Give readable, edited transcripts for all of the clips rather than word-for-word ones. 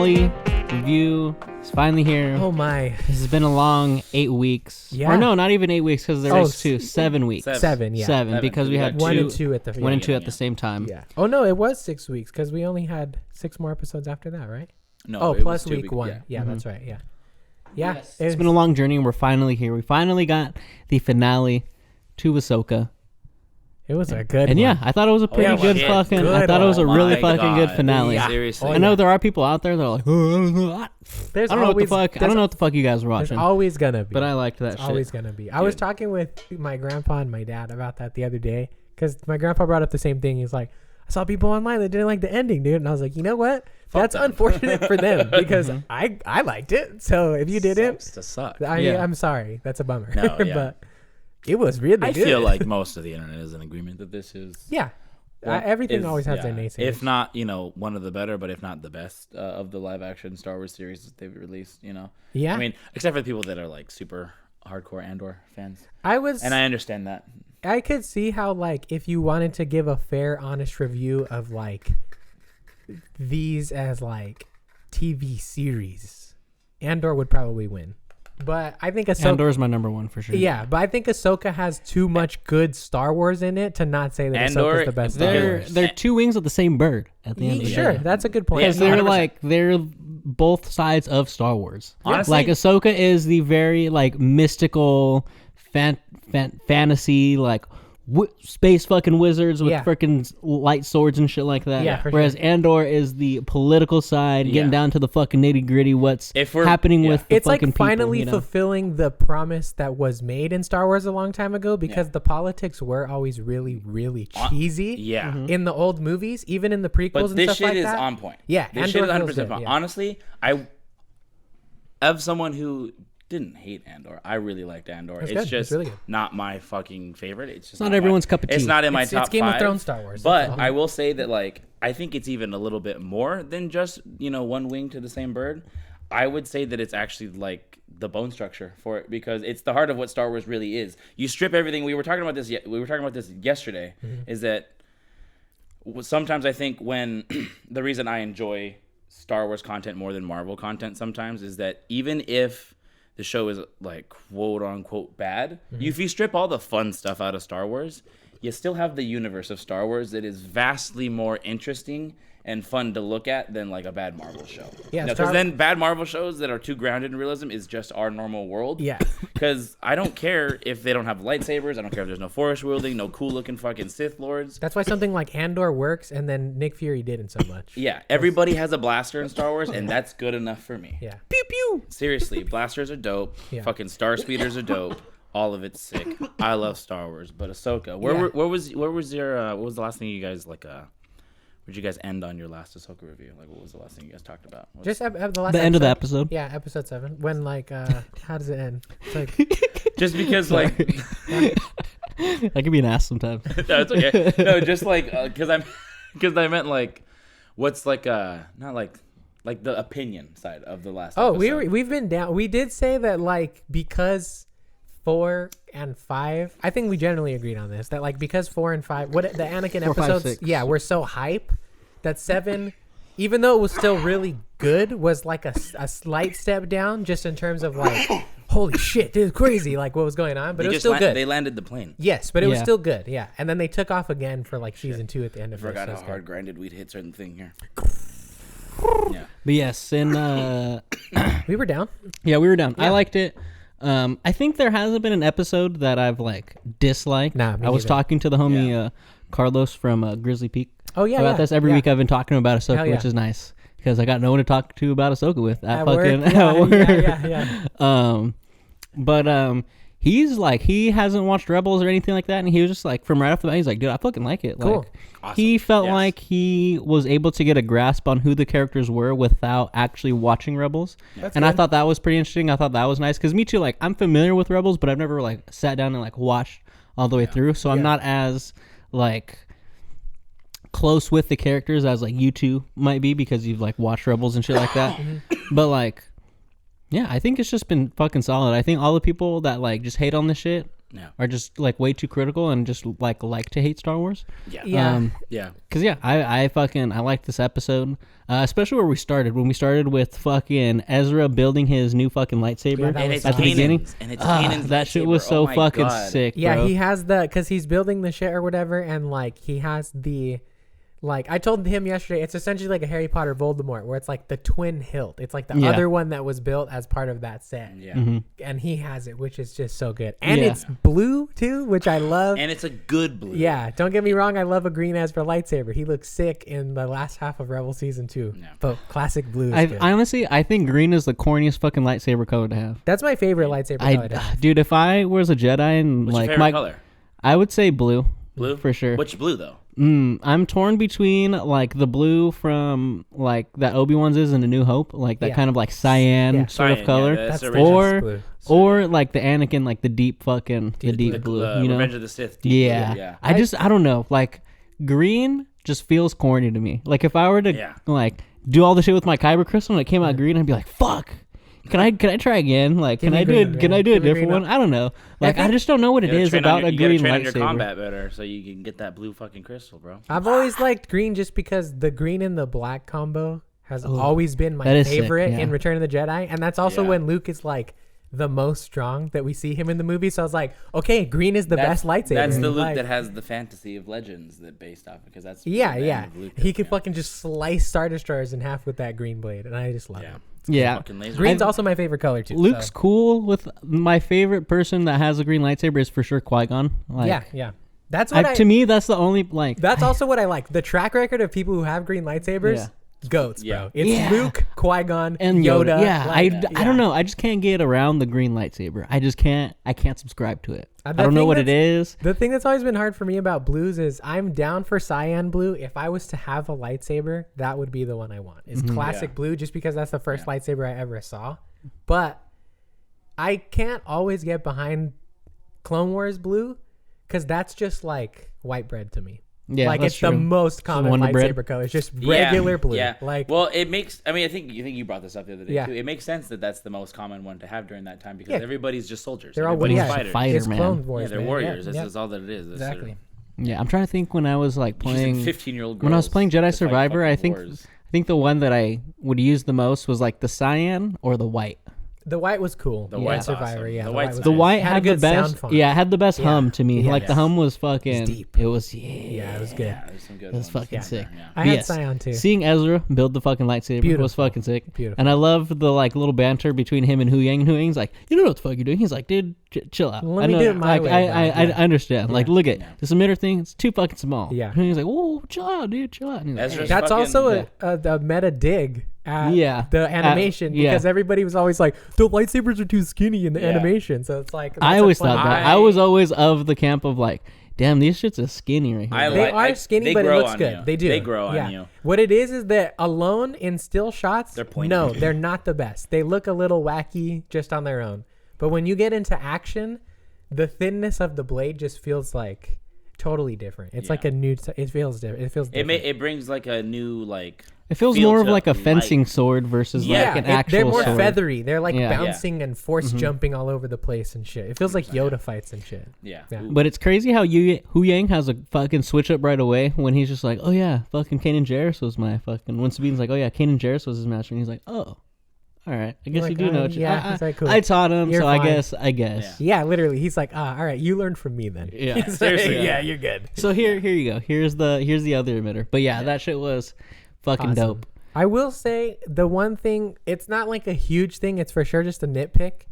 finale review is finally here. Oh my! This has been a long 8 weeks. Yeah. Or no, not even 8 weeks because there was 7 weeks. Seven, yeah. Seven because we had 1 and 2 at the 1 and 2 at the same time. Yeah. Oh no, it was 6 weeks because we only had 6 more episodes after that, right? No. Oh, it plus was 2 week 1. Yeah. Yeah, that's right. Yeah. Yeah. Yes. It's been a long journey and we're finally here. We finally got the finale to Ahsoka. It was a good And one. yeah, I thought it was a pretty good shit. fucking. Good I thought it was a one. really My fucking good God. finale. Yeah. Seriously. I know there are people out there that are like, I There's don't know what the always- fuck. I don't know what the fuck you guys were There's watching. always gonna be. But I liked that It's shit. always gonna be. I was talking with my grandpa and my dad about that the other day because my grandpa brought up the same thing. He's like, I saw people online that didn't like the ending, dude. And I was like, you know what? That's unfortunate for them because I liked it. So if you didn't, Sucks to suck. I'm sorry. That's a bummer. No, yeah. But it was really I good. feel like most of the internet is in agreement that this is. yeah. What Everything is- always has yeah, their naysayers. If not, one of the better, but if not the best of the live action Star Wars series that they've released, Yeah. I mean, except for the people that are like super hardcore Andor fans. And I understand that. I could see how, like, if you wanted to give a fair, honest review of, like, these as, like, TV series, Andor would probably win. But I think Ahsoka... Andor's my number one for sure. Yeah, but I think Ahsoka has too much good Star Wars in it to not say that Andor, Ahsoka's the best Star They're Wars. they're two wings of the same bird at the end of the Sure, day. that's a good point. Because Yeah, they're 100%. like they're both sides of Star Wars. Honestly- like Ahsoka is the very like mystical fantasy like space fucking wizards with Yeah. freaking light swords and shit like that. Yeah, for Whereas sure. Andor is the political side, getting Yeah. down to the fucking nitty gritty. What's If we're- happening yeah. with the It's like fucking people, finally you know? fulfilling the promise that was made in Star Wars a long time ago because the politics were always really, really cheesy Yeah. in the old movies, even in the prequels But and this stuff shit like is that. on point. Yeah, This shit is Andor 100% feels fun. good, yeah. Honestly, of someone who didn't hate Andor, I really liked Andor. It's It's good. just It's really good. not my fucking favorite. It's just not everyone's cup of It's tea. not in my It's top Game of 5. Thrones Star Wars, But that's all. I will say that like I think it's even a little bit more than just one wing to the same bird. I would say that it's actually like the bone structure for it because it's the heart of what Star Wars really is. You strip everything. We were talking about this. We were talking about this yesterday. Is that sometimes I think when the reason I enjoy Star Wars content more than Marvel content sometimes is that even if the show is like quote unquote bad, if you strip all the fun stuff out of Star Wars, you still have the universe of Star Wars that is vastly more interesting and fun to look at than like a bad Marvel show. Yeah, because then bad Marvel shows that are too grounded in realism is just our normal world. Yeah. Because I don't care if they don't have lightsabers. I don't care if there's no force wielding, no cool looking fucking Sith lords. That's why something like Andor works, and then Nick Fury didn't so much. Yeah, everybody has a blaster in Star Wars, and that's good enough for me. Yeah. pew pew. Seriously, blasters are dope. Yeah. Fucking star speeders are dope. All of it's sick. I love Star Wars, but Ahsoka. Where Yeah. was your what was the last thing you guys like? Where'd you guys end on your last Ahsoka review? Like, what was the last thing you guys talked about? Just the last The end of the episode. Yeah, episode 7. When like, how does it end? It's like, Just because like I can be an ass sometimes. no, it's okay. No, just like because I meant like what's like not like the opinion side of the last. oh, episode. we've been down. We did say that like because 4 and 5, I think we generally agreed on this. That like because 4 and 5, what the Anakin 4, 5, episodes, 6. yeah, were so hype that 7, even though it was still really good, was like a slight step down just in terms of like, holy shit, this is crazy, like what was going on. But it was still good. They landed the plane. Yes, but it was Yeah. still good. Yeah, and then they took off again for like season 2 at the end of it. Forgot so how it's hard good. grinded we'd hit certain thing here. Yeah. But yes, and We were down. yeah, we were down. I Yeah. liked it. I think there hasn't been an episode that I've like disliked. Nah, me I was neither. talking to the homie Carlos from Grizzly Peak Oh yeah, about yeah, this. Every yeah. week I've been talking about Ahsoka, Hell yeah. which is nice because I got no one to talk to about Ahsoka with at At work? fucking Yeah, at work. yeah. But he's like he hasn't watched Rebels or anything like that, and he was just like from right off the bat, he's like, dude, I fucking like it. Cool. Like, Awesome. he felt Yes. like he was able to get a grasp on who the characters were without actually watching Rebels. That's And I good. thought that was pretty interesting. I thought that was nice because me too. Like I'm familiar with Rebels, but I've never like sat down and like watched all the way through. So I'm Yeah. not as like close with the characters as like you two might be because you've like watched Rebels and shit like that. But like, yeah, I think it's just been fucking solid. I think all the people that like just hate on this shit, are just like way too critical and just like to hate Star Wars. Yeah. Cause I liked this episode, especially where we started. When we started with fucking Ezra building his new fucking lightsaber that And was it's at the beginning. And it's Kanan's That shit was lightsaber. so Oh my fucking God. sick. Yeah, bro. he has because he's building the shit or whatever, and like he has the, like I told him yesterday, it's essentially like a Harry Potter Voldemort, where it's like the twin hilt. It's like the Yeah. other one that was built as part of that set. Yeah. And he has it, which is just so good. And Yeah. it's blue too, which I love. And it's a good blue. Yeah, don't get me wrong, I love a green Ezra lightsaber. He looks sick in the last half of Rebel Season 2. Yeah. But classic blue is I good. honestly, I think green is the corniest fucking lightsaber color to have. That's my favorite lightsaber color to have. Dude, if I was a Jedi and What's like your favorite color? I would say blue. Blue? for sure. Which blue, though? I'm torn between like the blue from like that Obi-Wan's is in A New Hope, like that Yeah. kind of like cyan Yeah. sort of Cyan, color, yeah, that's the original. best blue. or like the Anakin, like the deep fucking the deep blue. You know? Revenge of the Sith. deep Yeah. blue, yeah. I don't know. Like green just feels corny to me. Like if I were to Yeah. like do all the shit with my kyber crystal and it came out green, I'd be like, fuck. Can I try again? Like Give can me I do green, it? Can man. I do a Give me different green one? I don't know. Like I think- just don't know what You it gotta is train about on a your, you gotta green train on your lightsaber. combat better so you can get that blue fucking crystal, bro. I've always liked green just because the green and the black combo has Ooh, always been my that is sick, favorite yeah. in Return of the Jedi. And that's also Yeah. when Luke is like the most strong that we see him in the movie. So I was like, okay, green is the best lightsaber. That's the Luke Like, that has the fantasy of Legends that based off because that's yeah, the end yeah. of Luke, He could yeah. fucking just slice Star Destroyers in half with that green blade. And I just love Yeah. it. Yeah. Fucking laser. Green's also my favorite color too. Luke's so. cool with my favorite person that has a green lightsaber is for sure Qui-Gon. Like, Yeah, yeah. That's what to me, that's the only like. That's also what I like. The track record of people who have green lightsabers, Yeah. goats, Yeah. bro. It's Yeah. Luke, Qui-Gon, and Yoda. Yeah, like, I don't know. I just can't get around the green lightsaber. I just can't. I can't subscribe to it. I The don't know thing what it is. The thing that's always been hard for me about blues is I'm down for cyan blue. If I was to have a lightsaber, that would be the one I want. Is classic Yeah. blue, just because that's the first lightsaber I ever saw. But I can't always get behind Clone Wars blue because that's just like white bread to me. Yeah, like that's it's the true. most common Wonder lightsaber Bread. color. It's just regular blue. Yeah. Like well, it makes. I mean, I think you brought this up the other day Yeah. too. It makes sense that that's the most common one to have during that time because Yeah. everybody's just soldiers. they're all Everybody's yeah, fighters. fighter, it's man. Clone Wars. Yeah, they're man. warriors. Yeah, That's all that it is. That's exactly. Yeah, I'm trying to think when I was like playing 15-year-old. when I was playing Jedi Survivor. I think the one that I would use the most was like the cyan or the white. The white was cool. The white's Survivor. awesome. Yeah, The the white's white was The nice. white Had a had the good sound best. font. Yeah, it had the best Yeah. hum to me. Yeah. Like the hum was fucking. deep. It was Yeah, it was good. Yeah, there's some good It was ones. fucking Yeah. sick. Yeah. I But had yes, cyan too. Seeing Ezra build the fucking lightsaber was Beautiful. fucking sick. Beautiful. And I love the like little banter between him and Hu Yang. Hu Yang's like, you don't know what the fuck you're doing. He's like, dude, chill out. Let I me know, do it my like, way, I bro. understand. Like, Yeah. look at this emitter thing. It's too fucking small. Yeah. And he's like, whoa, chill out, dude, chill out. And he's like, Ezra's "Hey." That's fucking- also a meta dig at Yeah. the animation yeah. because everybody was always like, the lightsabers are too skinny in the Yeah. animation. So it's like, I that's a always funny- thought that. I was always of the camp of like, damn, these shits are skinny right here. They like- are skinny, they but it grow looks on good. you. They do. They grow on you. What it is that alone in still shots, They're pointy. no, they're not the best. They look a little wacky just on their own. But when you get into action, the thinness of the blade just feels like totally different. It's like a new. It feels different. It feels different. It brings like a new like. It feels feel more of to like a light. fencing sword versus Yeah, like an they're actual more sword. feathery. They're like Yeah. bouncing and force jumping all over the place and shit. It feels like Yoda fights and shit. Yeah. Yeah. Ooh. But it's crazy how Hu Yang has a fucking switch up right away when he's just like, oh yeah, fucking Kanan Jarrus was my fucking. When Sabine's like, oh yeah, Kanan Jarrus was his master, and he's like, oh, all right, I guess Like, you do know. What yeah, it's like, cool. I taught him, You're so fine. I guess. Yeah, literally. He's like, all right, you learned from me then. Yeah. He's like, Seriously. yeah, you're good. So here you go. Here's the other emitter. But yeah, that shit was fucking Awesome. dope. I will say the one thing, it's not like a huge thing. It's for sure just a nitpick.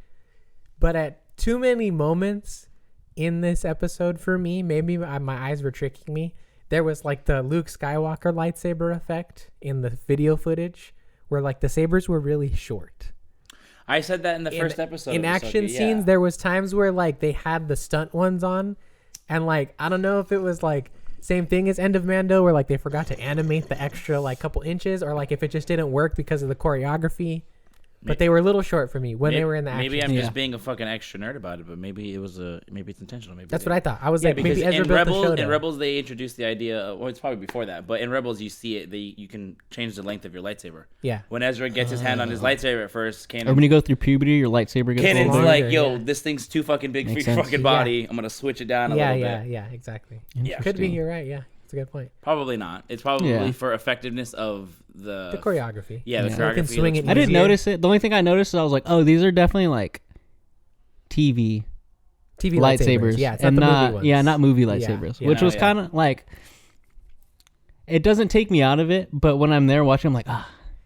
But at too many moments in this episode for me, maybe my eyes were tricking me. There was like the Luke Skywalker lightsaber effect in the video footage where like the sabers were really short. I said that in the first episode. In of action Ahsoka, scenes, yeah. there was times where like they had the stunt ones on, and like I don't know if it was like same thing as End of Mando where like they forgot to animate the extra like couple inches, or like if it just didn't work because of the choreography. But they were a little short for me when they were in the action. Maybe I'm Yeah. just being a fucking extra nerd about it, but maybe it's intentional. Maybe That's what I thought. I was Yeah, like, maybe because Ezra in built the show. In Rebels, they introduced the idea. Well, it's probably before that, but in Rebels, you see it. You can change the length of your lightsaber. Yeah. When Ezra gets his hand on his lightsaber at first, Or when you go through puberty, your lightsaber gets Kanan's longer. like, "Yo, yeah. this thing's too fucking big Makes for your sense. fucking body. I'm gonna switch it down a little bit." Yeah, exactly. Yeah. Could be. You're right. Yeah, it's a good point. Probably not. It's probably Yeah. for effectiveness of The choreography. Yeah, the Yeah. So they can choreography. swing looks it I didn't easier. notice it. The only thing I noticed is I was like, oh, these are definitely like TV TV lightsabers. Yeah, it's and not the not movie ones. yeah, not movie Yeah, lightsabers, yeah. which Oh, was yeah. kind of like it doesn't take me out of it, but when I'm there watching, I'm like,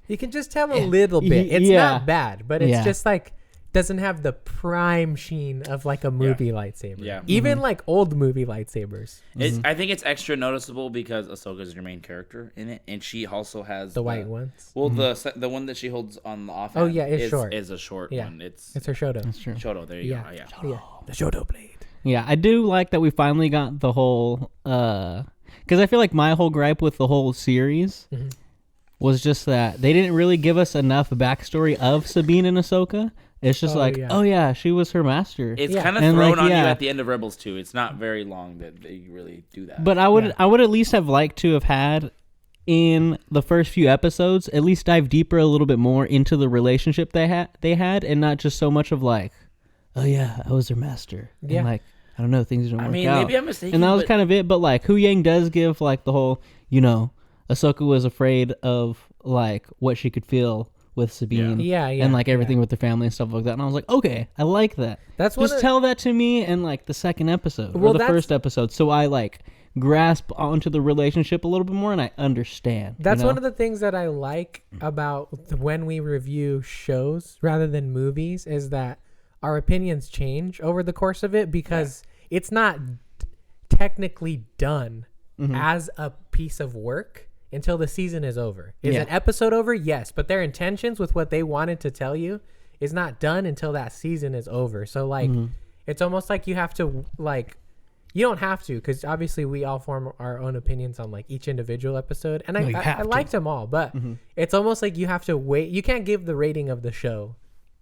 You can just tell a little bit. It's Yeah. not bad, but it's Yeah. just like doesn't have the prime sheen of like a movie lightsaber. Yeah. Even like old movie lightsabers. I think it's extra noticeable because Ahsoka is your main character in it, and she also has The white ones. Well, the one that she holds on the offhand. Oh, yeah, it's short. Is a short Yeah. one. It's It's her Shoto. that's true. Shoto. There you Yeah. go. Yeah. Yeah. The Shoto blade. Yeah, I do like that we finally got the whole because I feel like my whole gripe with the whole series was just that they didn't really give us enough backstory of Sabine and Ahsoka. It's just Oh, yeah. she was her master. It's Yeah. kind of And, thrown like, on you yeah. at the end of Rebels too. It's not very long that they really do that. But I would at least have liked to have had in the first few episodes at least dive deeper a little bit more into the relationship they had and not just so much of like, oh yeah, I was her master. Yeah. And like I don't know, things didn't work mean, out. maybe I'm mistaken. And that was but- kind of it. But like Hu Yang does give like the whole, Ahsoka was afraid of like what she could feel with Sabine. Yeah, yeah, And like everything yeah. with the family and stuff like that. And I was like, okay, I like that. That's one Just tell that to me in like the second episode Well, or the that's- first episode, so I like grasp onto the relationship a little bit more and I understand. That's one of the things that I like about when we review shows rather than movies is that our opinions change over the course of it because it's not technically done as a piece of work until the season is over. Is Yeah. an episode over? Yes, but their intentions with what they wanted to tell you is not done until that season is over. So like it's almost like you have to like you don't have to because obviously we all form our own opinions on like each individual episode and you I have to. liked them all, but it's almost like you have to wait. You can't give the rating of the show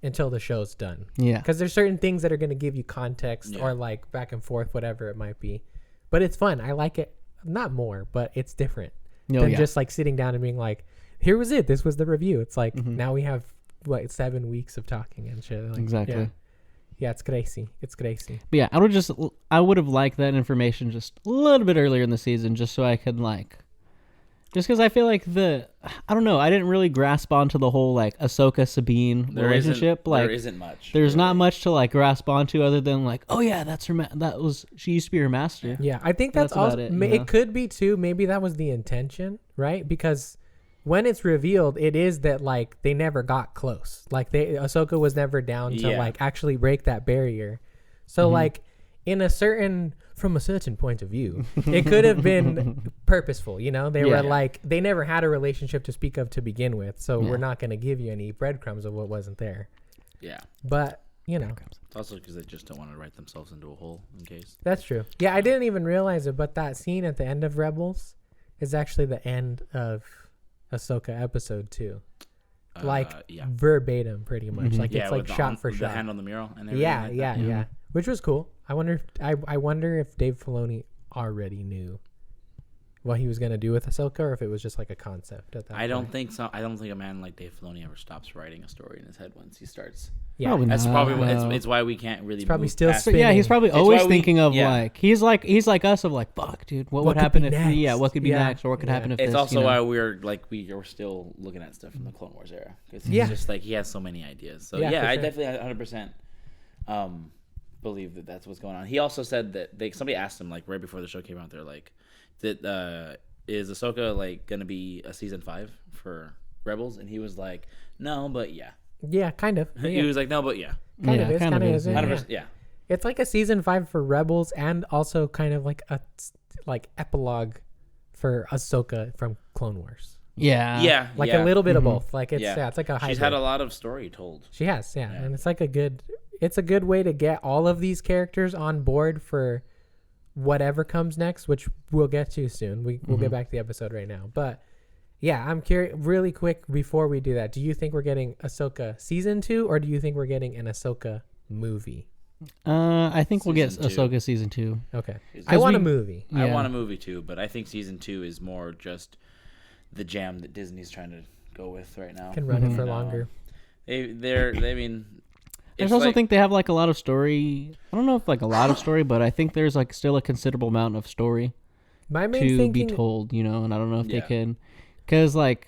until the show's done. Yeah. Because there's certain things that are going to give you context or like back and forth, whatever it might be. But it's fun. I like it. Not more, but it's different than just like sitting down and being like, here was it. This was the review. It's like now we have what 7 weeks of talking and shit. Like, Exactly. Yeah, it's crazy. It's crazy. But yeah, I would have liked that information just a little bit earlier in the season just so I could like just because I feel like I don't know, I didn't really grasp onto the whole like Ahsoka Sabine relationship. Like there isn't much. there's not much to like grasp onto other than like, oh yeah, that's her. She used to be her master. Yeah, I think that's That's about also. it, It could be too. Maybe that was the intention, right? Because when it's revealed, it is that like they never got close. Like Ahsoka was never down to like actually break that barrier. So like from a certain point of view, it could have been purposeful. They were like they never had a relationship to speak of to begin with. So we're not going to give you any breadcrumbs of what wasn't there. Yeah. But It's also because they just don't want to write themselves into a hole in case. that's true. Yeah, I didn't even realize it, but that scene at the end of Rebels is actually the end of Ahsoka episode 2. Verbatim, pretty much. Like it's like shot for the shot. hand on the mural and everything. Yeah, like yeah, that. yeah. Which was cool. I wonder if Dave Filoni already knew what he was gonna do with Ahsoka, or if it was just like a concept at that I don't point. think so. I don't think a man like Dave Filoni ever stops writing a story in his head once he starts. Yeah, Probably That's not. probably No. it's why we can't really. probably move still past But yeah, he's probably It's always why we- thinking of yeah. like he's like us of like, fuck, dude, what would could happen be if next? what could be Yeah. next or what could Yeah. happen if It's this, also why we're still looking at stuff from the Clone Wars era because he's Yeah. just like he has so many ideas. So Yeah, yeah, for I sure. definitely 100% believe that that's what's going on. He also said that somebody asked him like right before the show came out, they're like, that is Ahsoka like gonna be a season 5 for Rebels? And he was like, no, but yeah. Yeah, kind of. He Yeah. was like, no, but yeah. Kind of is, kind of isn't. yeah. 100%, yeah. It's like a season 5 for Rebels, and also kind of like a epilogue for Ahsoka from Clone Wars. Yeah. Yeah. Like yeah. a little bit of both. Like it's Yeah. it's like a hybrid. She's had a lot of story told. She has, yeah. And it's like a good way to get all of these characters on board for whatever comes next, which we'll get to soon. We'll get back to the episode right now. But Yeah, I'm curious. Really quick before we do that, do you think we're getting Ahsoka season 2, or do you think we're getting an Ahsoka movie? I think we'll get Season 2. Ahsoka season 2. Okay, Season I want a we- movie. I Yeah. want a movie too, but I think season 2 is more just the jam that Disney's trying to go with right now. Can run it for And, longer. I mean, I it's also like- think they have like a lot of story. I don't know if like a lot of story, but I think there's like still a considerable amount of story My main to thinking, be told, you know, and I don't know if they Yeah. can, because like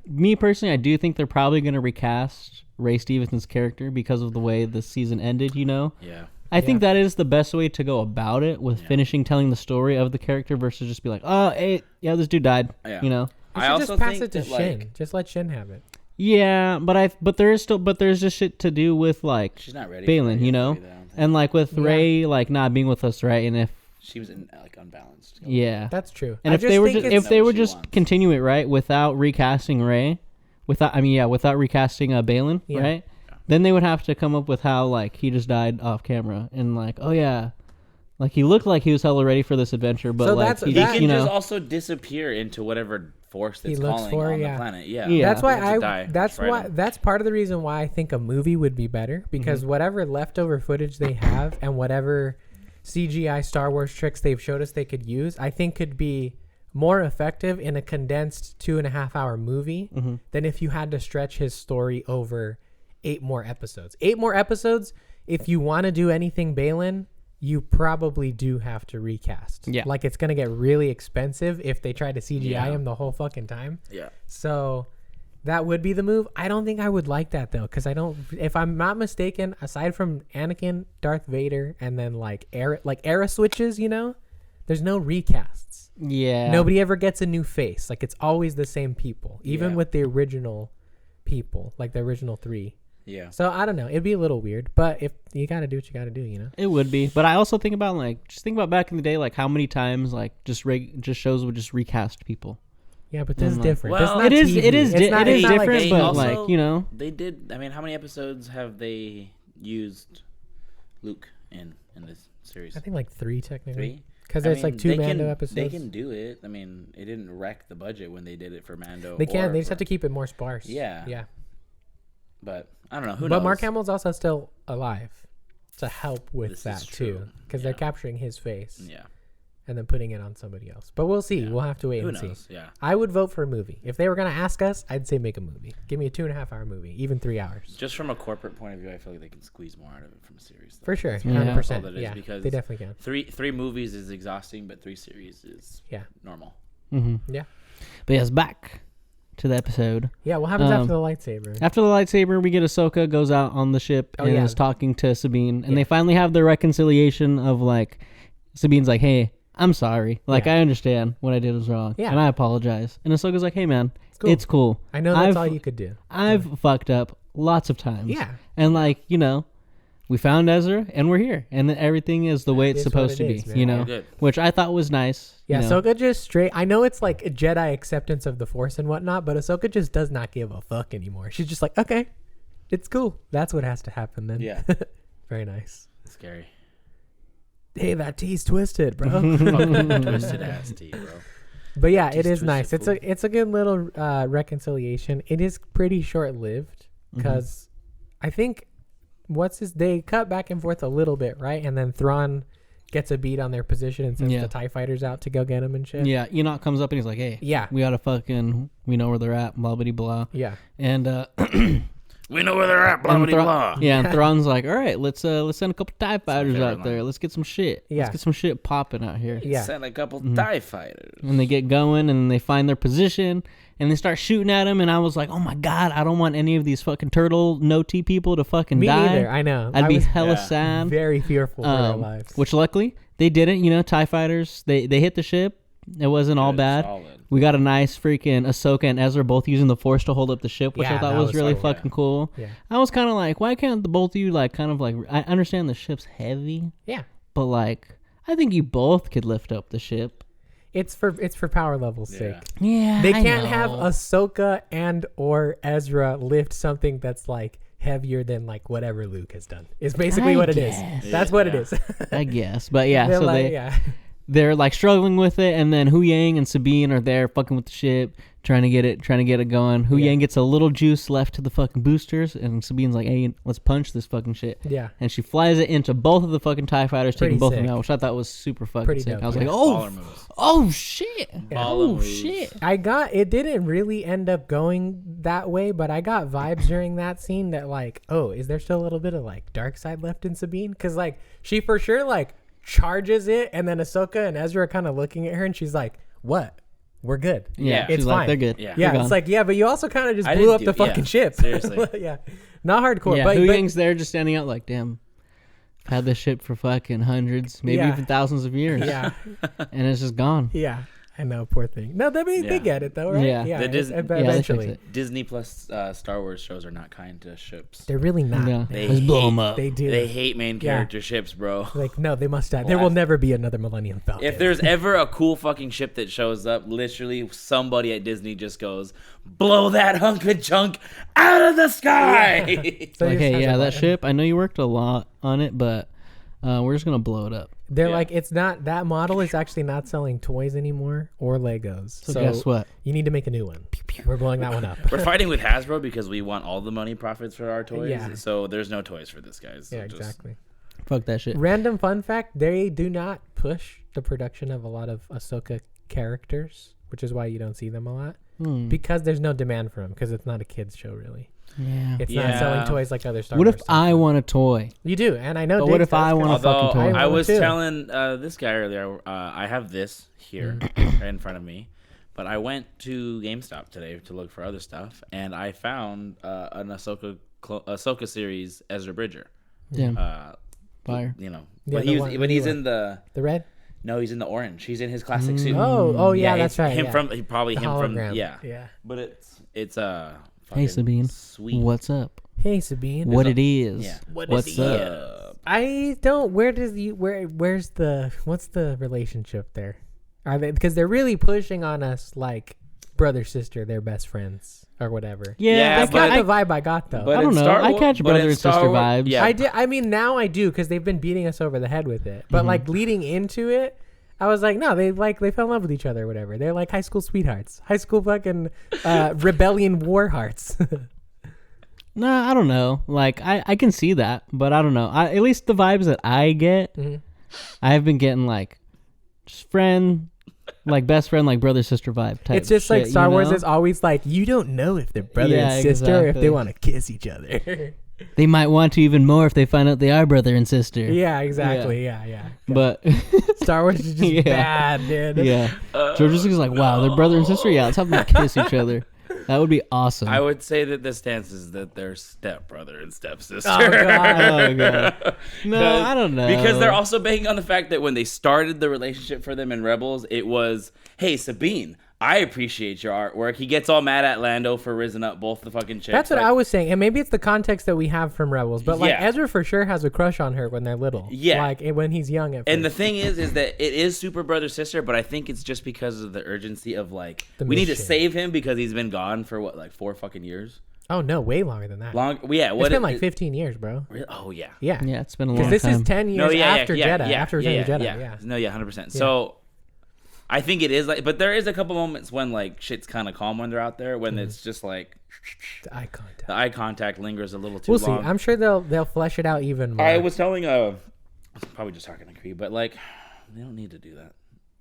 me personally, I do think they're probably going to recast Ray Stevenson's character because of the way the season ended, you know. yeah. I think that is the best way to go about it with Yeah. finishing telling the story of the character versus just be like, oh, hey, yeah, this dude died, Yeah. you know. you I should also just pass think it to that, Shin. like, Just let Shin have it. Yeah, but there's just shit to do with like she's not ready. Balin, you know, and like with Yeah. Ray like not being with us, right? And if she was like unbalanced. yeah, That's true. and I if they were think just it's- if they what were she just wants. continue it right without recasting Ray, without recasting Balin, Yeah. right? Then they would have to come up with how like he just died off camera and like oh yeah, like he looked like he was hella ready for this adventure, but So like that's- he He that- just can you just know also disappear into whatever force that's He looks calling for, on yeah. the planet. Yeah. Yeah. That's why He has to die. that's Just why random. that's part of the reason why I think a movie would be better, because whatever leftover footage they have and whatever CGI Star Wars tricks they've showed us they could use, I think could be more effective in a condensed 2.5 hour movie than if you had to stretch his story over 8 more episodes. 8 more episodes, if you want to do anything Balin, you probably do have to recast. Yeah. Like it's going to get really expensive if they try to CGI Yeah. him the whole fucking time. Yeah. So that would be the move. I don't think I would like that though, because I don't. If I'm not mistaken, aside from Anakin, Darth Vader, and then like era switches, you know, there's no recasts. yeah Nobody ever gets a new face. Like it's always the same people, even Yeah. with the original people, like the original 3. Yeah. So I don't know. It'd be a little weird, but if you got to do what you got to do, you know. It would be, but I also think about back in the day, like how many times like just shows would just recast people. Yeah, but this is like- different. Well, This is not It is TV. it is It's not- it is it's not like different, they but also- like you know, They did. I mean, how many episodes have they used Luke in this series? I think like 3 technically. 3. Because I there's like mean, 2 they Mando can- episodes. They can do it. I mean, it didn't wreck the budget when they did it for Mando. They can. or They just for- have to keep it more sparse. Yeah. Yeah. But I don't know. Who But knows? Mark Hamill's also still alive to help with This that is too, true. because they're Yeah. capturing his face Yeah. and then putting it on somebody else. But we'll see. Yeah. We'll have to wait Who and knows? see. Yeah. I would vote for a movie. If they were gonna ask us, I'd say make a movie. Give me a 2.5 hour movie, even 3 hours. Just from a corporate point of view, I feel like they can squeeze more out of it from a series. though. For sure, That's 100%. all that is, Yeah, because they definitely can. Three movies is exhausting, but 3 series is Yeah, normal. yeah, but yes, back to the episode. yeah. What happens Um, after the lightsaber? After the lightsaber, we get Ahsoka goes out on the ship Oh, and yeah. is talking to Sabine, and Yeah. they finally have their reconciliation of like, Sabine's like, "Hey, I'm sorry. Like, Yeah. I understand what I did was wrong, Yeah. and I apologize." And Ahsoka's like, "Hey, man, cool. it's cool. I know that's I've- all you could do. I've fucked up lots of times. Yeah. and like you know, we found Ezra, and we're here, and everything is the way it's is what supposed it to be. is, man. You know, Good. which I thought was nice. Yeah, you know. Ahsoka just straight. I know it's like a Jedi acceptance of the Force and whatnot, but Ahsoka just does not give a fuck anymore. She's just like, okay, it's cool. That's what has to happen then. Yeah. Very nice. Scary. Hey, that tea's twisted, bro. Fucking twisted ass tea, bro. But yeah, Tea's it is twisted, nice. fool. It's a good little reconciliation. It is pretty short lived because I think they cut back and forth a little bit, right? And then Thrawn gets a beat on their position and sends Yeah. the TIE fighters out to go get him and shit. Yeah, Enoch comes up and he's like, "Hey, Yeah. we we know where they're at, blah blah blah." Yeah. And We know where they're at, blah, and blah, blah. yeah, and Thrawn's like, "All right, let's send a couple TIE fighters favorite out there. line. Let's get some shit. Yeah. Let's get some shit popping out here." Yeah. Sent a couple Mm-hmm. TIE fighters. And they get going and they find their position and they start shooting at him. And I was like, "Oh my god, I don't want any of these fucking turtle no T people to fucking Me die." neither. I know. I'd I be was hella Yeah. sad. very fearful for their lives. Which luckily they didn't. You know, TIE fighters they hit the ship. It wasn't all Good, bad. solid. We got a nice freaking Ahsoka and Ezra both using the Force to hold up the ship, which Yeah, I thought that was was really so fucking cool. Yeah. I was kind of like, why can't the both of you like kind of like? I understand the ship's heavy, Yeah. but like, I think you both could lift up the ship. It's for power level's Yeah. sake. Yeah, They I can't have know. Ahsoka and or Ezra lift something that's like heavier than like whatever Luke has done. It's basically I what it is. guess. That's what it Yeah. is. I guess, but yeah. They're So like, they yeah. they're like struggling with it, and then Hu Yang and Sabine are there fucking with the ship, trying to get it going. Hu Yang gets a little juice left to the fucking boosters, and Sabine's like, "Hey, let's punch this fucking shit." Yeah. And she flies it into both of the fucking TIE fighters, taking Pretty both of sick. them out, which I thought was super fucking Pretty sick. dope, I was yeah. like, Baller moves. oh shit, Baller oh moves. shit. It didn't really end up going that way, but I got vibes during that scene that like, oh, is there still a little bit of like dark side left in Sabine? Because like she for sure like charges it, and then Ahsoka and Ezra are kind of looking at her, and she's like, "What? We're good. Yeah. it's she's fine. like, they're good. Yeah. Yeah, They're it's gone. like but you also kind of just I blew didn't up the do- fucking yeah, ship. seriously. Yeah, not hardcore, Yeah, but, Hu but Yang's there just standing out like, damn, I've had this ship for fucking hundreds, maybe Yeah. even thousands of years. yeah, And it's just gone. yeah. I know, poor thing. No, they Yeah. get it though, right? Yeah. yeah. The Dis- it's- yeah, they fix eventually, it. Disney Plus Star Wars shows are not kind to ships. they're really not. Yeah. They Let's blow hate- them up. They do. They hate main Yeah. character ships, bro. Like, no, they must die. There will Blast. never be another Millennium Falcon. If there's ever a cool fucking ship that shows up, literally somebody at Disney just goes, "Blow that hunk of junk out of the sky!" So Like, he just hey, has yeah, a that button. ship, I know you worked a lot on it, but we're just going to blow it up. They're Yeah. like, it's not, that model is actually not selling toys anymore or Legos. So guess what? You need to make a new one. We're blowing that one up. We're fighting with Hasbro because we want all the money profits for our toys. Yeah. So there's no toys for this, guys. So Yeah, just- exactly. Fuck that shit. Random fun fact, they do not push the production of a lot of Ahsoka characters, which is why you don't see them a lot. Because there's no demand for them, because it's not a kids show, really. Yeah. It's not Yeah. selling toys like other Star What Wars if stuff. I want a toy? You do, and I know. But what Diggz if I does, want a 'cause- Although fucking toy. I would was too. telling this guy earlier, I have this here right in front of me, but I went to GameStop today to look for other stuff, and I found an Ahsoka series Ezra Bridger. Damn. Uh, Fire. You know, Yeah, but the he's one- but the he's new in the the red. no, he's in the orange. He's in his classic suit. Oh, yeah, that's it's right. Him yeah. from probably The him hologram. from yeah. But it's Hey, fucking Sabine. sweet. What's up? Hey, Sabine. What it is? Yeah. What's up? I don't. Where's the what's the relationship there? Are they, because they're really pushing on us like brother sister, they're best friends or whatever. Yeah, That's but- not the vibe I got though. But I don't in know. Star I Wa- catch but in brother and Star sister Wa- vibes. Yeah, I did. I mean, now I do because they've been beating us over the head with it. But like leading into it, I was like, no, they fell in love with each other or whatever. They're like high school sweethearts, high school fucking rebellion war hearts. No, I don't know. Like, I can see that, but I don't know. At least the vibes that I get, I have been getting like just friend, like best friend, like brother sister vibe type. It's just like shit, Star you Wars know? is always like, you don't know if they're brother Yeah, and sister or if they exactly. want to kiss each other. They might want to even more if they find out they are brother and sister. Yeah, exactly. Yeah. But Star Wars is just Yeah. bad, dude. yeah, George is like, wow, they're brother and sister. Yeah, let's have them kiss each other. That would be awesome. I would say that the stance is that they're stepbrother and stepsister. Oh, God. Oh god. No, I don't know. Because they're also banking on the fact that when they started the relationship for them in Rebels, it was, hey, Sabine, I appreciate your artwork. He gets all mad at Lando for risen up both the fucking chicks. That's what like, I was saying, and maybe it's the context that we have from Rebels, but like Yeah. Ezra for sure has a crush on her when they're little. Yeah. like when he's young. At And the first. thing is that it is super brother sister, but I think it's just because of the urgency of like The we need to mission. save him because he's been gone for what, like 4 fucking years. Oh no, way longer than that. Long, yeah. It's What been like 15 years, bro. Really? Oh yeah. Yeah, Yeah, it's been a because long this time. is 10 years after Jedi, after Return of the Jedi. Yeah. No, yeah, 100%. So I think it is like, but there is a couple moments when like shit's kind of calm when they're out there, when it's just like The eye contact. the eye contact lingers a little too We'll see. long. I'm sure they'll flesh it out even more. I was telling probably just talking to Cree, but like they don't need to do that.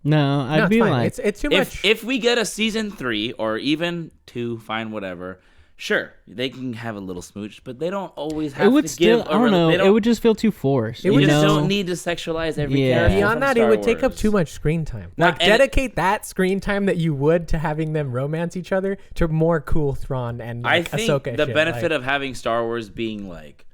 No, I'd no, it's be fine. like, It's too much. If we get a season 3 or even 2, fine, whatever. Sure, they can have a little smooch, but they don't always have it would to still. give. I don't know. It would just feel too forced. It You would you just know? don't need to sexualize every Yeah. character. Beyond from that, it Star would take up Wars. too much screen time. Now, Like, and- dedicate that screen time that you would to having them romance each other to more cool Thrawn and like, I think Ahsoka. the shit. benefit like, of having Star Wars being like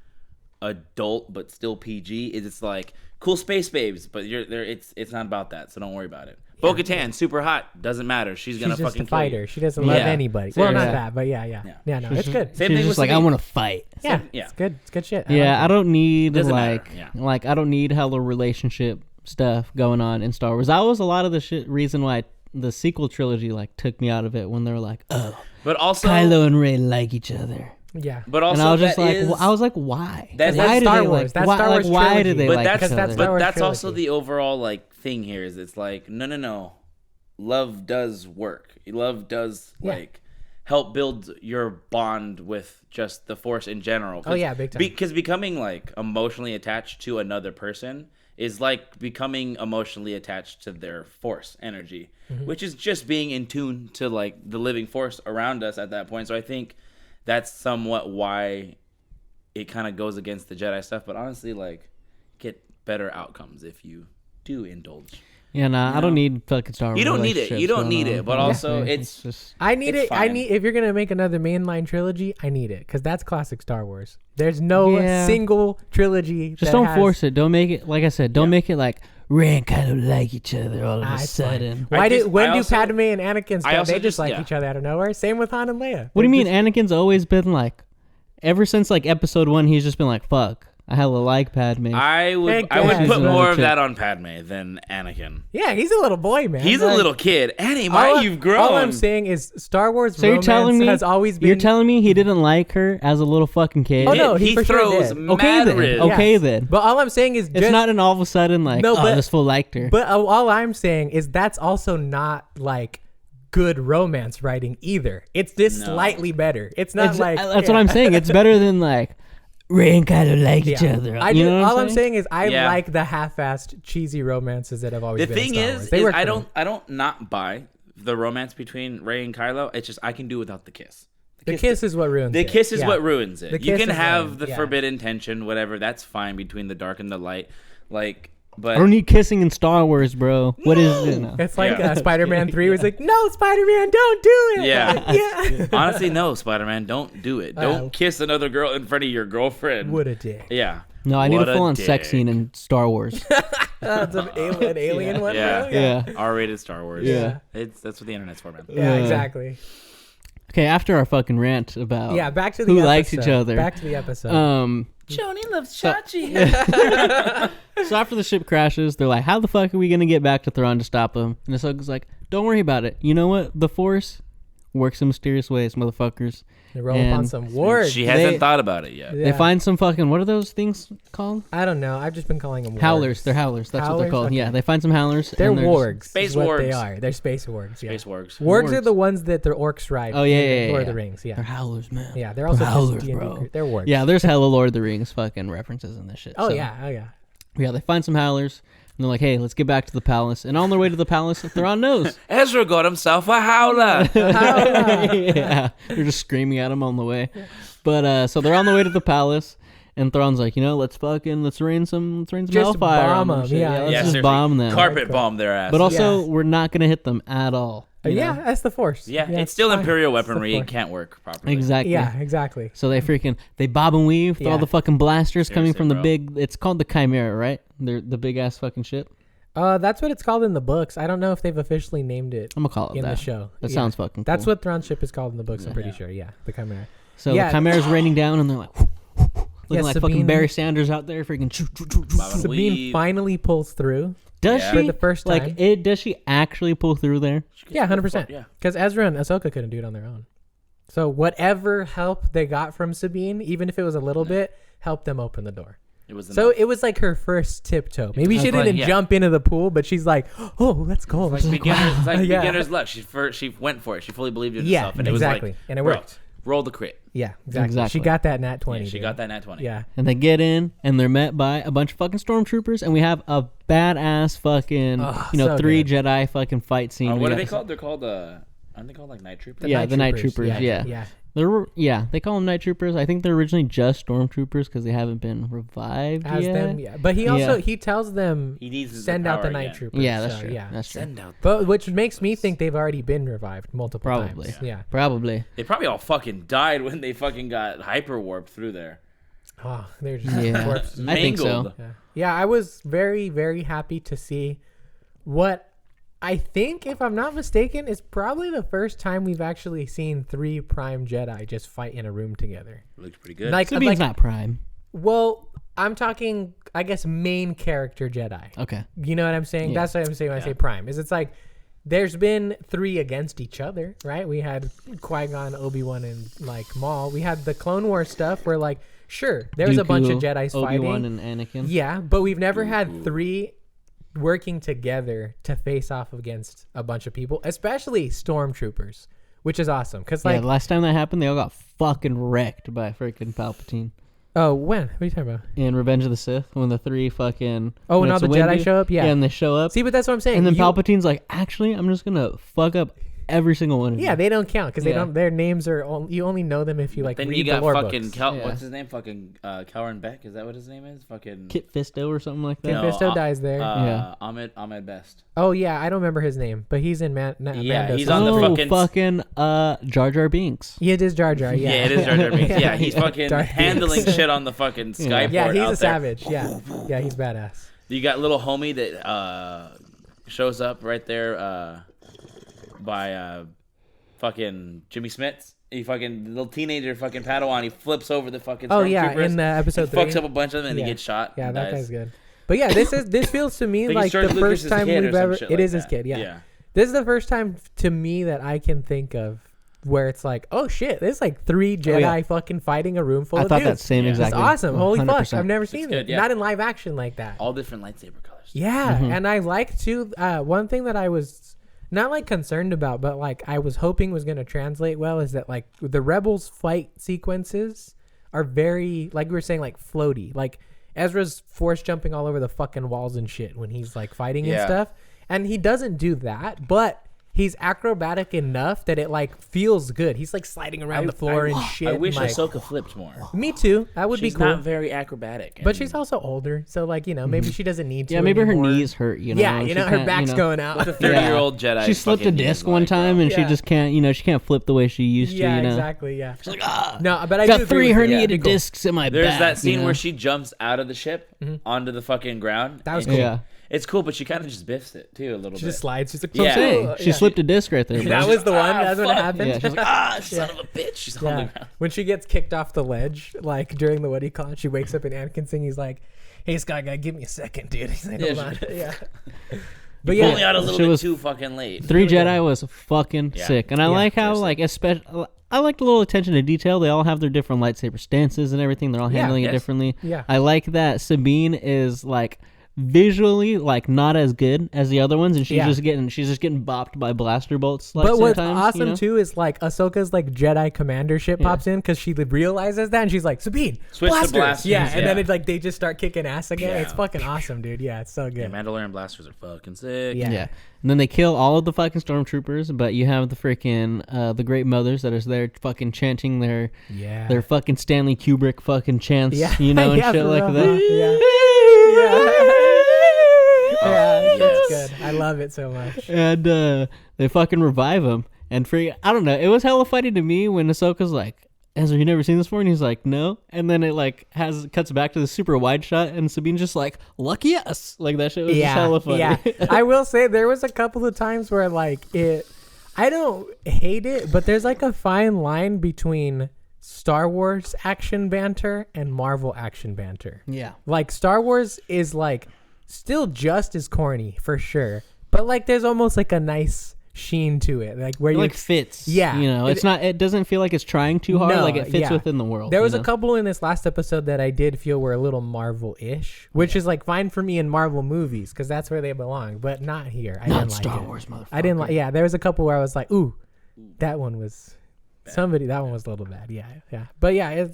adult but still PG is it's like cool space babes, but you're there. It's not about that, so don't worry about it. Bo-Katan, super hot, doesn't matter. She's gonna she's just fucking a fighter. kill you. She doesn't love Yeah. anybody. Well, not Seriously. that, but yeah. No, it's good. Same She's thing just with like, I Sabine. want to fight. Yeah, yeah. it's good. It's good shit. Yeah, I like don't need Doesn't matter, like yeah. like I don't need hella relationship stuff going on in Star Wars. That was a lot of the shit reason why the sequel trilogy like took me out of it when they were like, oh, But also, Kylo and Rey like each other, it. Yeah. but also, and I was just that like, is- I was like, why? That's why do Star they Wars. like? That's why, Star Wars like, why do trilogy. they but like that's each Because that's other? Star but Wars that's also trilogy. the overall like thing here is it's like no, love does work. Love does like help build your bond with just the Force in general. Oh yeah, big time. Because becoming like emotionally attached to another person is like becoming emotionally attached to their Force energy, which is just being in tune to like the living Force around us at that point. So I think that's somewhat why it kind of goes against the Jedi stuff. But honestly, like, get better outcomes if you do indulge. Yeah, nah, I don't need fucking Star Wars. You don't need it. You don't need it. But also, it's just. I need it's it. fine. If you're gonna make another mainline trilogy, I need it because that's classic Star Wars. There's no single trilogy. Just don't force it. Don't make it. Like I said, don't make it like Rey and Kylo like each other all of a sudden. When do Padme and Anakin start? They just like each other out of nowhere. Same with Han and Leia. What do you mean? Anakin's always been like, ever since like episode 1, he's just been like, fuck. I hella like Padme. I would put more of that on Padme than Anakin. Yeah, he's a little boy, man. He's a little kid. Annie, you've grown. All I'm saying is Star Wars so romance you're telling me, has always been... You're telling me he didn't like her as a little fucking kid? Oh, no, he for throws sure did. mad ribs. Okay, then. But all I'm saying is... It's not an all of a sudden like, this fool liked her. But all I'm saying is that's also not like... good romance writing either. It's just slightly better. It's not like... That's what I'm saying. It's better than like... Rey and Kylo like each other. All I'm saying is I like the half-assed cheesy romances that have always been in Star Wars. The thing is I don't not buy the romance between Rey and Kylo. It's just I can do without the kiss. The kiss is what ruins it. The kiss is what ruins it. You can have the yeah. forbidden tension, whatever. That's fine between the dark and the light. Like, but I don't need kissing in Star Wars, bro. What is it now? It's like Spider-Man 3 was like, no, Spider-Man, don't do it. Yeah. Honestly, no, Spider-Man, don't do it. Don't kiss another girl in front of your girlfriend. What a dick. Yeah. No, I need a full-on sex scene in Star Wars. That's an alien one, yeah. bro? Yeah. R-rated Star Wars. Yeah. That's what the internet's for, man. Yeah, exactly. Okay, after our fucking rant about back to the who episode. likes each other. Back to the episode. Joni loves Chachi. So after the ship crashes, they're like, how the fuck are we going to get back to Thrawn to stop him? And Ahsoka's like, don't worry about it. You know what? The Force works in mysterious ways, motherfuckers. They roll upon some wargs. She hasn't thought about it yet. They find some fucking, what are those things called? I don't know. I've just been calling them wargs. Howlers. They're howlers. That's what they're called. Okay. Yeah, they find some howlers. They're wargs. Space is what wargs. they are. They're space wargs. Space wargs. Wargs are the ones that the orcs ride. Oh, yeah. Lord of the Rings. Yeah. They're howlers, man. Yeah, they're also howlers, D&D bro. They're wargs. Yeah, there's hella Lord of the Rings fucking references in this shit. Oh, so. yeah. Yeah, they find some howlers. And they're like, hey, let's get back to the palace. And on their way to the palace, Thrawn knows. Ezra got himself a howler. Yeah, they're just screaming at him on the way. But so they're on the way to the palace, and Thrawn's like, let's rain some hellfire on them. Bomb 'em, yeah. Let's just bomb them. Carpet bomb their ass. But also, we're not gonna hit them at all. That's the Force. Yeah, it's still Imperial weaponry. It can't work properly. Exactly. Yeah, exactly. So they bob and weave through all the fucking blasters coming from the bro. big. It's called the Chimera, right? They're the big ass fucking ship. That's what it's called in the books. I don't know if they've officially named it. I'm gonna call it in that. the show. That sounds fucking cool. That's what Thrawn's ship is called in the books. I'm pretty sure. Yeah, the Chimera. So the Chimera's raining down, and they're like, looking like fucking Barry Sanders out there, freaking. Sabine finally pulls through. Does she? For the first time. Does she actually pull through there? Yeah, 100%. Yeah, because Ezra and Ahsoka couldn't do it on their own. So whatever help they got from Sabine, even if it was a little bit, helped them open the door. It was like her first tiptoe. Maybe she didn't jump into the pool, but she's like, "Oh, let's go." It's like beginner's luck. She went for it. She fully believed in herself, and it was like, and it worked. Roll the crit. Yeah, exactly. She got that nat 20. Yeah, she got that nat 20. Yeah. And they get in, and they're met by a bunch of fucking stormtroopers, and we have a badass fucking, 3 Jedi fucking fight scene. What are they called? They're called aren't they called like night troopers? The night troopers. Yeah. They call them night troopers. I think they're originally just stormtroopers because they haven't been revived as yet. them. Yeah, but he tells them he needs send out the night again. troopers. Yeah, that's so, true. Yeah. That's true. Send out. But which makes me think they've already been revived multiple times. Yeah. Probably. They probably all fucking died when they fucking got hyper warped through there. Oh, they're just corpses. I think so. Yeah, I was very, very happy to see what I think, if I'm not mistaken, is probably the first time we've actually seen 3 Prime Jedi just fight in a room together. Looks pretty good. Sabine's not Prime. Well, I'm talking, I guess, main character Jedi. Okay. You know what I'm saying? Yeah. That's what I'm saying when I say Prime. It's like there's been 3 against each other, right? We had Qui-Gon, Obi-Wan, and like Maul. We had the Clone Wars stuff where sure, there's a bunch of Jedis fighting. Obi-Wan and Anakin. Yeah, but we've never had 3 working together to face off against a bunch of people, especially stormtroopers, which is awesome. Because the last time that happened, they all got fucking wrecked by freaking Palpatine. Oh, when? What are you talking about? In Revenge of the Sith, when the 3 fucking... Oh, when all the Jedi show up? Yeah. Yeah, and they show up. See, but that's what I'm saying. And then Palpatine's like, actually, I'm just going to fuck up every single one of you. Yeah, they don't count because they don't. Their names are you only know them if you like. Then read you got the lore fucking books. what's his name? Fucking Calren Beck. Is that what his name is? Fucking Kit Fisto or something like that. Kit Fisto dies there. Ahmed Best. Oh yeah, I don't remember his name, but he's in Mando. He's on the fucking Jar Jar Binks. Yeah, it is Jar Jar. Yeah, it is Jar Jar Binks. Yeah, he's fucking handling shit on the fucking Skyport. Yeah, he's out a savage. Yeah, he's badass. You got little homie that shows up right there by fucking Jimmy Smits. He fucking little teenager fucking Padawan. He flips over the fucking. Oh yeah, in episode 3. Fucks up a bunch of them and he gets shot. Yeah, that dies. guy's good. But yeah, this feels to me like the first time we've ever. It is his kid. Yeah. This is the first time to me that I can think of where it's like, oh shit, there's like 3 Jedi fucking fighting a room full of dudes. I thought that same exactly. It's awesome. Holy 100%. Fuck, I've never seen it. Not in live action like that. All different lightsaber colors. Yeah, and I like to. One thing that I was not like concerned about, but like I was hoping was going to translate well is that like the Rebels fight sequences are very, like we were saying, like floaty. Like Ezra's force jumping all over the fucking walls and shit when he's like fighting and stuff. And he doesn't do that, but he's acrobatic enough that it like feels good. He's like sliding around the floor and shit. I wish like, Ahsoka flipped more. Me too. That would be cool. She's not very acrobatic. But she's also older, so like, you know, maybe she doesn't need to. Yeah, maybe anymore. her knees hurt, you know. Yeah, you know, her back's going out. The 30-year-old Jedi. She slipped a disc one time and she just can't, you know, she can't flip the way she used to, you know. Exactly, yeah. She's like, no, but I got do 3 herniated discs in my back. There's that scene where she jumps out of the ship onto the fucking ground. That was cool. Yeah. It's cool, but she kind of just biffs it too a little bit. She just slides. She's like, Yeah. She slipped a disc right there. Bro. That was the one. That's what happened. Yeah, she's like, son of a bitch. She's on the ground. When she gets kicked off the ledge, like during the what do you call it? She wakes up in Anakin's thing. He's like, "Hey, Sky Guy, give me a second, dude." He's like, "Hold on." Yeah. But yeah, only out a little bit too fucking late. 3 Jedi was fucking sick, and I like how like especially. I like the little attention to detail. They all have their different lightsaber stances and everything. They're all handling it differently. Yeah. I like that Sabine is like visually like not as good as the other ones, and she's just getting bopped by blaster bolts. Like, but what's sometimes, awesome too is like Ahsoka's like Jedi commander ship pops in because she realizes that, and she's like, Sabine, switch blasters. to blasters. Yeah, and then it's like they just start kicking ass again. It's fucking awesome, dude. Yeah, it's so good. Yeah, Mandalorian blasters are fucking sick. Yeah. And then they kill all of the fucking stormtroopers, but you have the freaking the Great Mothers that is there fucking chanting their fucking Stanley Kubrick fucking chants, you know, and shit like that. Yeah, that's good. I love it so much. And they fucking revive him. And I don't know. It was hella funny to me when Ahsoka's like, Ezra, you never seen this before? And he's like, no. And then it like cuts back to the super wide shot, and Sabine's just like, lucky us. Like that shit was just hella funny. Yeah. I will say there was a couple of times where like I don't hate it, but there's like a fine line between Star Wars action banter and Marvel action banter. Yeah. Like Star Wars is like still just as corny for sure, but like there's almost like a nice sheen to it, like where it you like fits. Yeah, you know, it's not. It doesn't feel like it's trying too hard. No, like it fits within the world. There was a couple in this last episode that I did feel were a little Marvel-ish, which is like fine for me in Marvel movies because that's where they belong, but not here. I not didn't Star like Wars, it. motherfucker. I didn't like. Yeah, there was a couple where I was like, ooh, that one was somebody. That one was a little bad. Yeah. But yeah,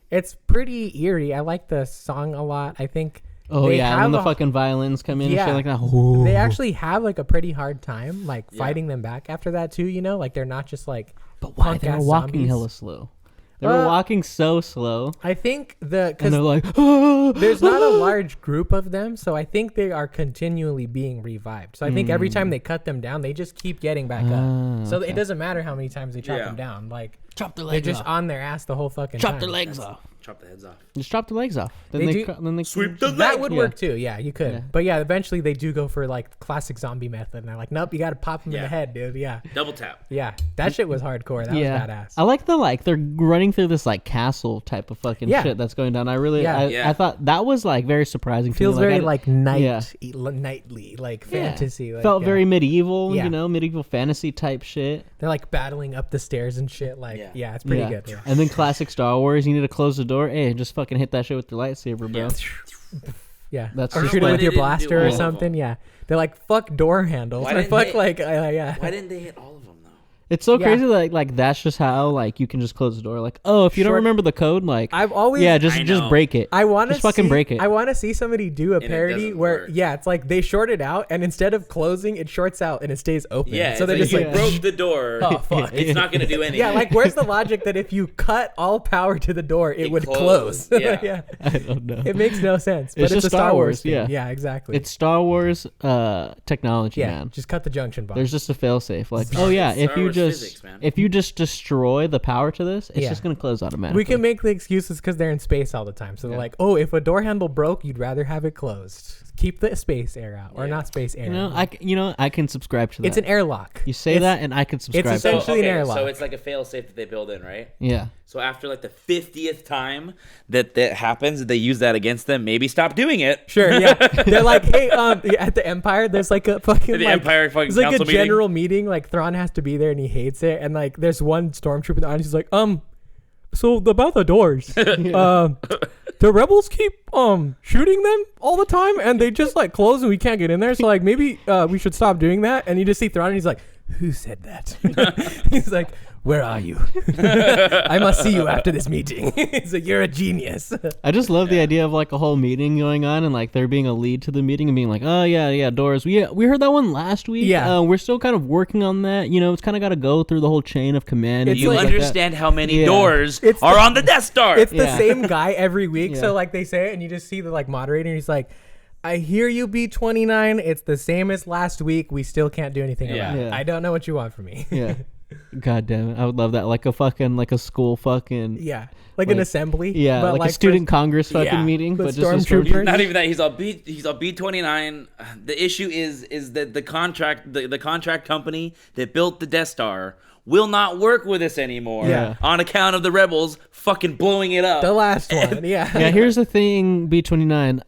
it's pretty eerie. I like the song a lot. I think. Oh yeah, when the fucking violins come in and shit like that. Ooh. They actually have like a pretty hard time like fighting them back after that too, you know? Like they're not just like but why they were walking zombies. hella slow. They were walking so slow. I think and they're like there's not a large group of them, so I think they are continually being revived. So I think every time they cut them down, they just keep getting back up. So it doesn't matter how many times they chop them down. Like chop their legs they're just off. on their ass the whole fucking time. Chop their legs off. Chop the heads off. Just chop the legs off. Then they sweep the legs. That would work too. Yeah, you could. Yeah. But yeah, eventually they do go for like classic zombie method, and they're like, nope, you got to pop them in the head, dude. Yeah. Double tap. Yeah, that shit was hardcore. That was badass. I like they're running through this like castle type of fucking shit that's going down. I thought that was like very surprising. Feels to me. very like nightly, like fantasy. Like, felt very medieval, you know, medieval fantasy type shit. They're like battling up the stairs and shit. Like, it's pretty good. Yeah. And then classic Star Wars, you need to close the door. Hey, just fucking hit that shit with your lightsaber, bro. Yeah, That's or just shoot it why with they your didn't do blaster all or of them. something. Yeah, they're like fuck door handles. Why Or didn't fuck they- yeah. Why didn't they hit all of them though? It's so Yeah. crazy that like that's just how like you can just close the door. Like, oh, if you don't Short- remember the code, like I've always yeah, I just know. break it. I want to just fucking break it. I want to see somebody do a it parody doesn't where work. yeah, it's like they short it out and instead of closing, it shorts out and it stays open. Yeah, so they're just you like broke the door. Oh, fuck. It's not gonna do anything. yeah, like where's the logic that if you cut all power to the door, it would close? closed, yeah. yeah. I don't know. It makes no sense. But it's just a Star Star Wars Wars, thing. yeah. Yeah, exactly. It's Star Wars technology, yeah, man. just cut the junction box. There's just a failsafe. Like, oh yeah, Star if you Wars just physics, man. if you just destroy the power to this, it's Yeah. just gonna close automatically. We can make the excuses because they're in space all the time. So they're Yeah. like, oh, if a door handle broke, you'd rather have it closed. Keep the space air out, or Yeah. not space air. I can subscribe to that. It's an airlock. You say It's- that, and I can subscribe. to essentially- that. Essentially an airlock. So it's like a fail-safe that they build in, right? Yeah. So after like the 50th time that happens, they use that against them. Maybe stop doing it. Sure, yeah. They're like, hey, at the Empire, there's like a fucking The like, Empire fucking there's like a council meeting? general meeting. Like Thrawn has to be there, and he hates it. And like, there's one stormtrooper in the audience who's like, so about the doors, the rebels keep shooting them all the time, and they just like close, and we can't get in there. So like, maybe we should stop doing that. And you just see Thrawn, and he's like, who said that? He's like, where are you? I must see you after this meeting. He's like, you're a genius. I just love the idea of like a whole meeting going on and like there being a lead to the meeting and being like, oh yeah, doors. We heard that one last week. Yeah. We're still kind of working on that. You know, it's kind of got to go through the whole chain of command. It's You things like- like that. understand how many Yeah. doors It's are the- on the Death Star. It's the Yeah. same guy every week. Yeah. So like they say it, and you just see the like moderator, and he's like, I hear you, B29. It's the same as last week. We still can't do anything Yeah. about it. Yeah. I don't know what you want from me. Yeah. God damn it. I would love that. Like a school fucking. Yeah. Like an Like- assembly. Yeah. but like a student for- congress fucking yeah, meeting. but But just a stormtroopers. Not even that. He's a B-29. The issue is that the contract company that built the Death Star will not work with us anymore. Yeah. On account of the rebels fucking blowing it up. The last one. Yeah. Yeah, here's the thing, B29.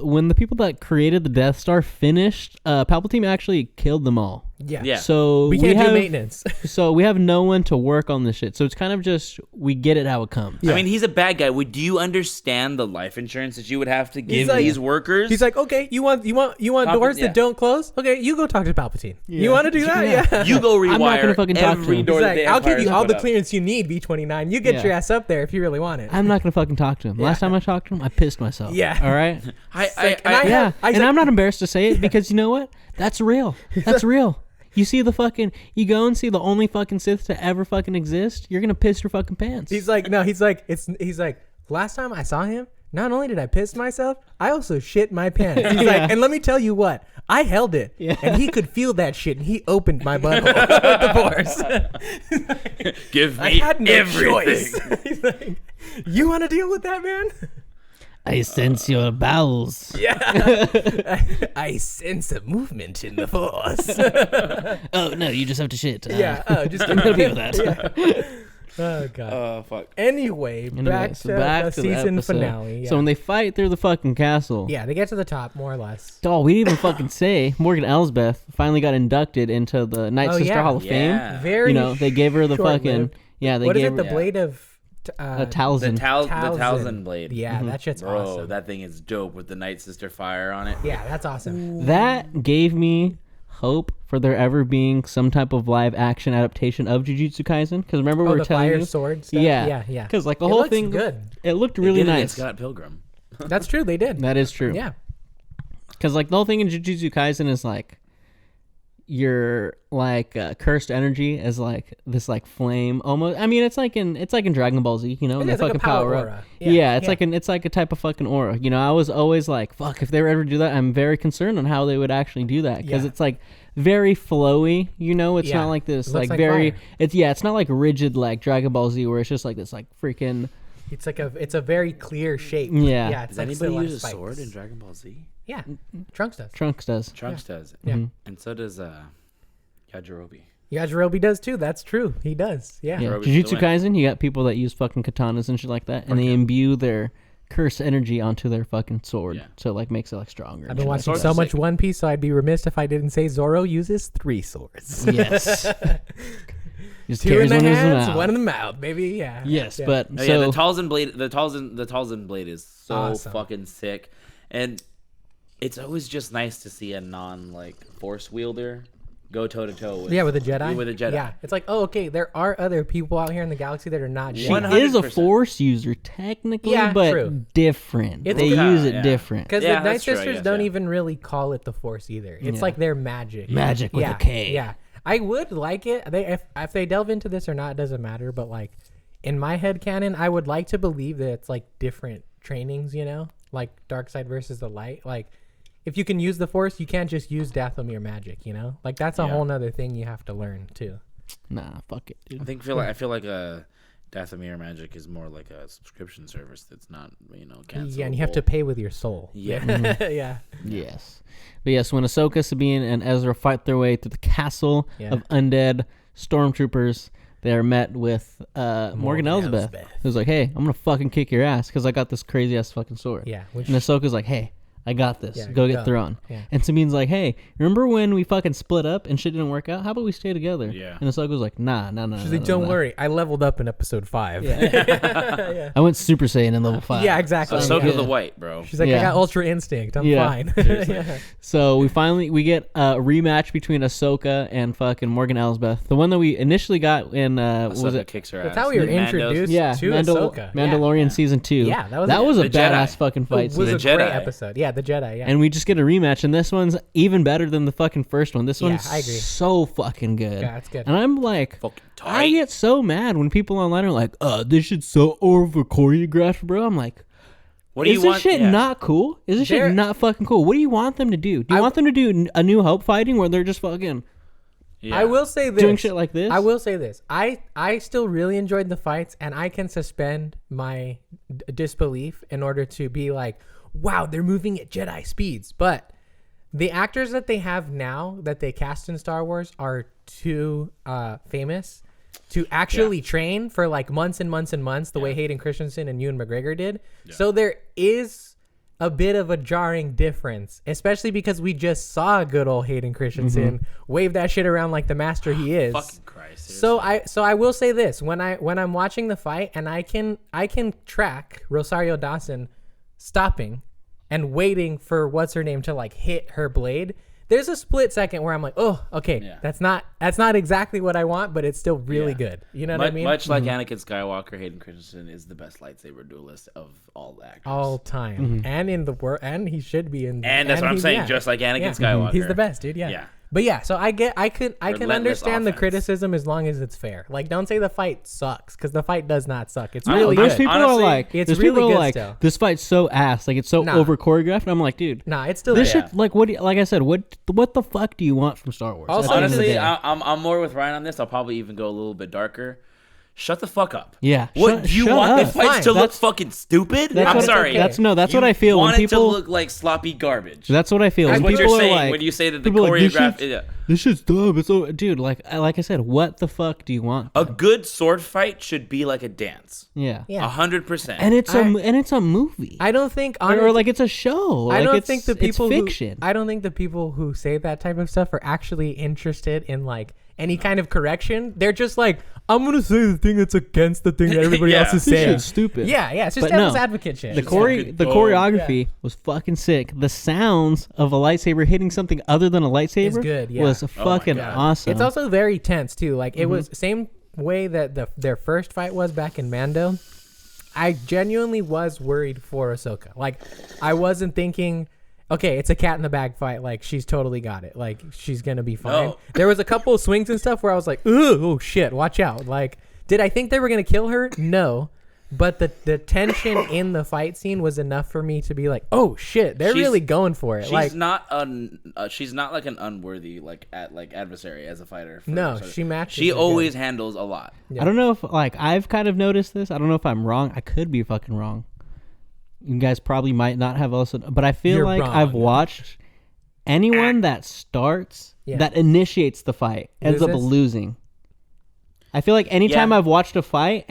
When the people that created the Death Star finished, Palpatine actually killed them all. Yeah. Yeah. So We can't have, do maintenance. So we have no one to work on this shit. So it's kind of just we get it how it comes. Yeah. I mean, he's a bad guy. Do you understand the life insurance that you would have to give like- these workers? He's like, okay, you want doors yeah. that don't close? Okay, you go talk to Palpatine. You want to do that? Yeah. Yeah. you go rewire I'm not gonna fucking talk to every him. door He's that like, the I'll give Empire's you all put the up. clearance you need, B29. You get Yeah. your ass up there if you really want it. I'm not gonna fucking talk to him. Last time I talked to him, I pissed myself. Yeah. All right. Yeah. And I'm not embarrassed to say it because you know what? That's real. That's real. You see you go and see the only fucking Sith to ever fucking exist. You're gonna piss your fucking pants. He's like, last time I saw him, not only did I piss myself, I also shit my pants. He's Yeah. like, and let me tell you what, I held it, Yeah. and he could feel that shit, and he opened my butthole with the force. Give I me had no everything. choice. He's like, you want to deal with that, man? I sense your bowels. Yeah. I sense a movement in the force. Oh no, you just have to shit. Yeah. Oh, just I'm gonna deal with that. Yeah. Oh god. Oh fuck. Anyway, back to the season episode. finale. Yeah. So when they fight through the fucking castle, yeah, they get to the top more or less. oh, we didn't even fucking say Morgan Elsbeth finally got inducted into the Night Oh, Sister yeah. Hall of Yeah. Fame. Very. You know, they gave her the fucking short-lived. they What is gave it? The Yeah. blade of. a Talzin. The Talzin blade. Yeah, that shit's Bro, awesome. that thing is dope with the Night Sister fire on it. Yeah, that's awesome. That gave me hope for there ever being some type of live action adaptation of Jujutsu Kaisen. Because remember we were the telling fire you, sword stuff? yeah, Yeah. Because like the It whole looks thing, good. it looked They really did it nice. against Scott Pilgrim. That's true. They did. That is true. Yeah. Because like the whole thing in Jujutsu Kaisen is like your like cursed energy as like this like flame almost. I mean it's like in Dragon Ball Z, you know, It the is like a fucking power up. aura. Yeah, Yeah, it's yeah. like a type of fucking aura. You know, I was always like, fuck, if they were ever do that, I'm very concerned on how they would actually do that because Yeah. it's like very flowy. You know, it's Yeah. not like this It looks like like very. fire. It's not like rigid like Dragon Ball Z where it's just like this like freaking. It's a very clear shape. Yeah. Yeah. It's Does like anybody still use a spikes. sword in Dragon Ball Z? Yeah. Trunks does. Trunks does. Trunks does. Yeah. And so does Yajirobe. Yajirobe does too. That's true. He does. Yeah. Yeah, Yajirobe's the Jujutsu win. Kaisen, you got people that use fucking katanas and shit like that, and they imbue their curse energy onto their fucking sword, Yeah. so it like makes it like stronger. I've and been shit watching Swords so are much sick. One Piece, so I'd be remiss if I didn't say Zoro uses 3 swords. like that. Yes. Just 2 in carries the one in his hands, mouth. 1 in the mouth, baby. Yeah. Yes, Yeah. but Oh, so yeah, the Talzin blade is so Awesome. fucking sick. And it's always just nice to see a non force wielder go toe to toe with with a Jedi. With a Jedi. Yeah, it's like, oh, okay, there are other people out here in the galaxy that are not She Jedi. is a 100%. Force user technically, Yeah, but true. different. It's They okay. use it Yeah. different. Because Yeah, the Night that's true, I Sisters guess, don't yeah. even really call it the Force either. It's Yeah. like their magic. Magic with a K. Yeah, I would like it. If they delve into this or not, it doesn't matter. But like in my head canon, I would like to believe that it's like different trainings. You know, like dark side versus the light. Like if you can use the Force, you can't just use Dathomir magic. You know, like that's a whole nother thing you have to learn too. Nah, fuck it, dude. I feel like a Dathomir magic is more like a subscription service that's not cancelable. Yeah, and you have to pay with your soul. Yeah. Yeah. Yes. But yes, when Ahsoka, Sabine, and Ezra fight their way to the castle Yeah. of undead stormtroopers, they are met with Morgan Elsbeth, who's like, hey, I'm going to fucking kick your ass because I got this crazy-ass fucking sword. Yeah. And Ahsoka's like, hey, I got this. Yeah, go get go. thrown. Yeah. And Sabine's like, hey, remember when we fucking split up and shit didn't work out? How about we stay together? Yeah. And Ahsoka's like, nah. She's like, don't worry, I leveled up in episode 5. Yeah. I went Super Saiyan in level 5. Yeah, exactly. Ahsoka Yeah. the White, bro. She's like, Yeah. I got Ultra Instinct. I'm Yeah. fine. Yeah. So we get a rematch between Ahsoka and fucking Morgan Elsbeth. The one that we initially got in was Ahsoka it? kicks her That's ass. how we were The Mandos- introduced Yeah, to Ahsoka. Mandalorian season 2. Yeah, that was a The badass Jedi. fucking fight It was scene. a The great Jedi. episode. Yeah, the Jedi. Yeah. And we just get a rematch, and this one's even better than the fucking first one. This Yeah, one's I agree. so fucking good. Yeah, it's good. And I'm like, Fucking I tight. get so mad when people online are like, this shit's so over choreographed, bro. I'm like, What do is you this want? shit Yeah. not cool? Is this They're- shit not fucking cool? What do you want them to do? Do you want them to do a New Hope fighting where they're just fucking Yeah. I will say this. doing shit like this? I will say this. I still really enjoyed the fights, and I can suspend my disbelief in order to be like, wow, they're moving at Jedi speeds. But the actors that they have now that they cast in Star Wars are too famous to actually train for like months and months and months the way Hayden Christensen and Ewan McGregor did. So there is a bit of a jarring difference, especially because we just saw good old Hayden Christensen wave that shit around like the master he is. Fucking Christ. So I will say this, when I'm watching the fight and I can track Rosario Dawson stopping and waiting for what's her name to like hit her blade. There's a split second where I'm like, oh, okay, Yeah. that's not exactly what I want, but it's still really good. You know what I mean? Much like Anakin Skywalker, Hayden Christensen is the best lightsaber duelist of all the actors. All time, and in the world, and he should be in. And that's what I'm he's- saying, yeah. just like Anakin Yeah. Skywalker. He's the best, dude. Yeah. Yeah. But yeah, so I can Relentless understand the offense. criticism as long as it's fair. Like, don't say the fight sucks, because the fight does not suck. It's I know, really There's good. people Honestly, are like, it's there's really people good are like, still. this fight's so ass, like it's so Nah. over choreographed. And I'm like, dude, Nah, it's still this good. shit, like, what? Like I said, what the fuck do you want from Star Wars? Also, at the end of the Honestly, day? I'm more with Ryan on this. I'll probably even go a little bit darker. Shut the fuck up. Yeah, What shut- do you shut want up. the fights Fine, to look that's- fucking stupid? that's I'm what- sorry. okay. That's what You I feel when want it to people. look like sloppy garbage. That's what I feel. That's when what people you're are saying like, when you say that the people are like, choreograph. this shit's dumb. It's so, dude. Like I said, what the fuck do you want? A good sword fight should be like a dance. Yeah, Yeah. 100%. and it's a movie. I don't think or like it's a show. I Like, don't it's, think the it's people fiction. I don't think the people who say that type of stuff are actually interested in like any kind of correction. They're just like, I'm gonna say the thing that's against the thing that everybody Yeah. else is This saying. shit's stupid. Yeah, it's just But devil's no, advocate shit. The Yeah. choreography was fucking sick. The sounds of a lightsaber hitting something other than a lightsaber It's good, yeah. was my fucking God. awesome. It's also very tense too. Like it was same way that their first fight was back in Mando. I genuinely was worried for Ahsoka. Like I wasn't thinking, okay, it's a cat in the bag fight. Like she's totally got it. Like she's gonna be fine. No. There was a couple of swings and stuff where I was like, ooh, oh shit, watch out. Like, did I think they were gonna kill her? No. But the tension in the fight scene was enough for me to be like, oh shit, they're She's- really going for it. she's Like, not she's not like an unworthy adversary as a fighter. No, so she matches She it good. always handles a lot. I don't know if like I've kind of noticed this. I don't know if I'm wrong. I could be fucking wrong. You guys probably might not have also, but I feel You're like wrong. I've watched anyone that starts Yeah. that initiates the fight ends up Loses? losing. I feel like anytime Yeah. I've watched a fight,